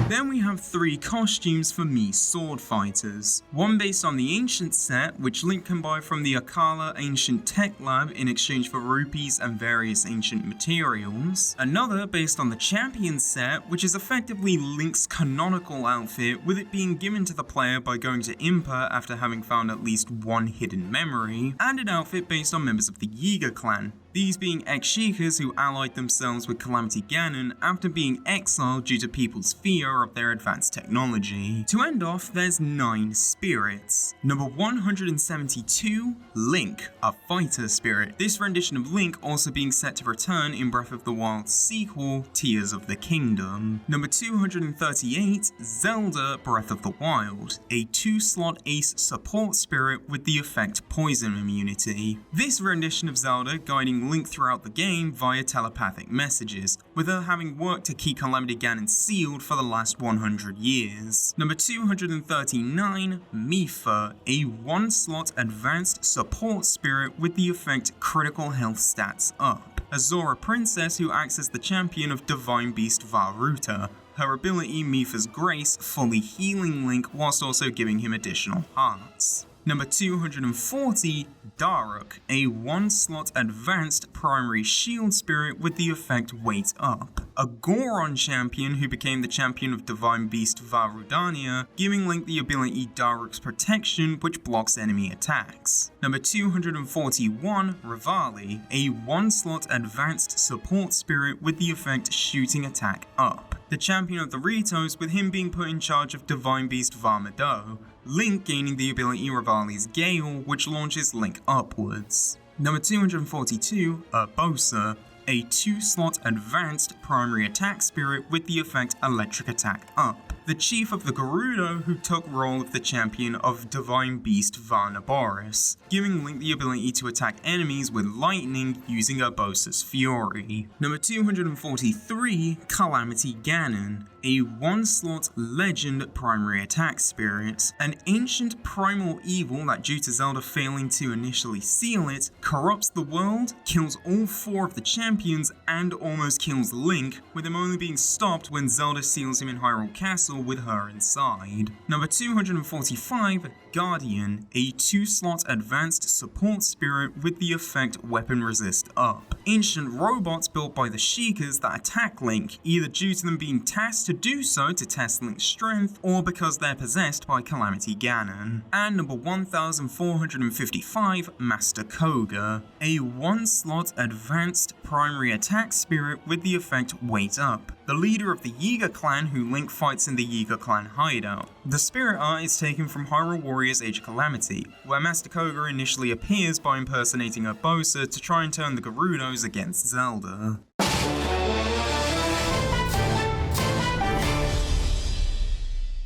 Then we have 3 costumes for Mii sword fighters. One based on the Ancient set, which Link can buy from the Akala Ancient Tech Lab in exchange for rupees and various ancient materials. Another based on the Champion set, which is effectively Link's canonical outfit, with it being given to the player by going to Impa after having found at least one hidden memory. And an outfit based on members of the Yiga clan, these being ex-Sheikahs who allied themselves with Calamity Ganon after being exiled due to people's fear of their advanced technology. To end off, there's 9 spirits. Number 172, Link, a fighter spirit. This rendition of Link also being set to return in Breath of the Wild's sequel, Tears of the Kingdom. Number 238, Zelda, Breath of the Wild, a 2-slot ace support spirit with the effect Poison immunity. This rendition of Zelda guiding Link throughout the game via telepathic messages, with her having worked to keep Calamity Ganon sealed for the last 100 years. Number 239, Mipha, a 1-slot advanced support spirit with the effect critical health stats up. A Zora princess who acts as the champion of Divine Beast Varuta. Her ability, Mipha's Grace, fully healing Link whilst also giving him additional hearts. Number 240, Daruk, a 1-slot advanced primary shield spirit with the effect Weight Up. A Goron champion who became the champion of Divine Beast Varudania, giving Link the ability Daruk's Protection, which blocks enemy attacks. Number 241, Rivali, a 1-slot advanced support spirit with the effect Shooting Attack Up. The champion of the Ritos, with him being put in charge of Divine Beast Varmado. Link gaining the ability Rivali's Gale, which launches Link upwards. Number 242, Urbosa, a 2-slot advanced primary attack spirit with the effect Electric Attack Up. The chief of the Gerudo who took role of the champion of Divine Beast Varnaboris, giving Link the ability to attack enemies with lightning using Urbosa's Fury. Number 243, Calamity Ganon, a 1-slot legend primary attack spirit, an ancient primal evil that, due to Zelda failing to initially seal it, corrupts the world, kills all 4 of the champions, and almost kills Link, with him only being stopped when Zelda seals him in Hyrule Castle with her inside. Number 245, Guardian, a 2-slot advanced support spirit with the effect Weapon Resist Up. Ancient robots built by the Sheikahs that attack Link, either due to them being tasked to do so to test Link's strength, or because they're possessed by Calamity Ganon. And number 1455, Master Koga, a 1-slot advanced primary attack spirit with the effect Wait Up, the leader of the Yiga clan who Link fights in the Yiga clan hideout. The spirit art is taken from Hyrule Warriors Age of Calamity, where Master Koga initially appears by impersonating Urbosa to try and turn the Gerudos against Zelda.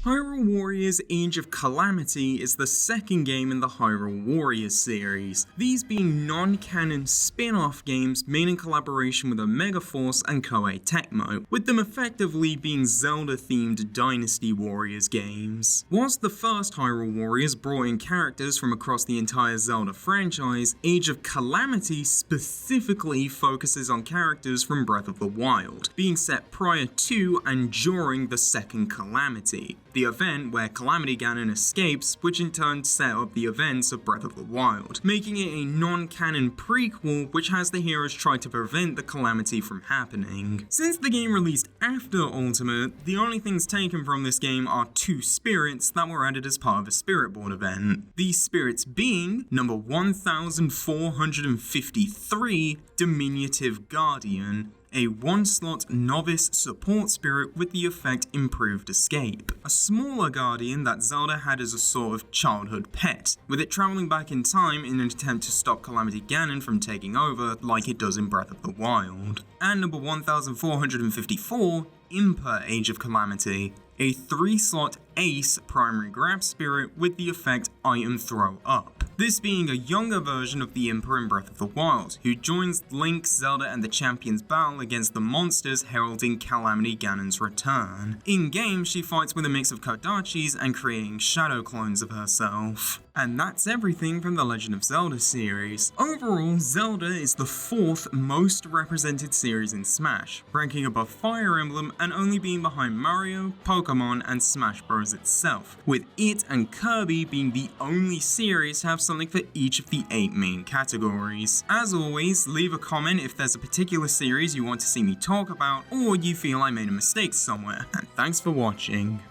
Hyrule Warriors Age of Calamity is the second game in the Hyrule Warriors series, these being non-canon spin-off games made in collaboration with Omega Force and Koei Tecmo, with them effectively being Zelda-themed Dynasty Warriors games. Whilst the first Hyrule Warriors brought in characters from across the entire Zelda franchise, Age of Calamity specifically focuses on characters from Breath of the Wild, being set prior to and during the second Calamity, the event where Calamity Ganon escapes, which in turn set up the events of Breath of the Wild, making it a non-canon prequel which has the heroes try to prevent the Calamity from happening. Since the game released after Ultimate, the only things taken from this game are 2 spirits that were added as part of a Spirit Board event. These spirits being number 1453, Diminutive Guardian, a 1-slot novice support spirit with the effect Improved Escape, a smaller guardian that Zelda had as a sort of childhood pet, with it travelling back in time in an attempt to stop Calamity Ganon from taking over like it does in Breath of the Wild. And number 1454, Impa Age of Calamity, a 3-slot ace primary grab spirit with the effect Item Throw Up. This being a younger version of the Impa in Breath of the Wild, who joins Link, Zelda, and the champions' battle against the monsters heralding Calamity Ganon's return. In-game, she fights with a mix of Kodachis and creating shadow clones of herself. And that's everything from the Legend of Zelda series. Overall, Zelda is the 4th most represented series in Smash, ranking above Fire Emblem and only being behind Mario, Pokemon, and Smash Bros itself, with it and Kirby being the only series to have something for each of the 8 main categories. As always, leave a comment if there's a particular series you want to see me talk about, or you feel I made a mistake somewhere, and thanks for watching.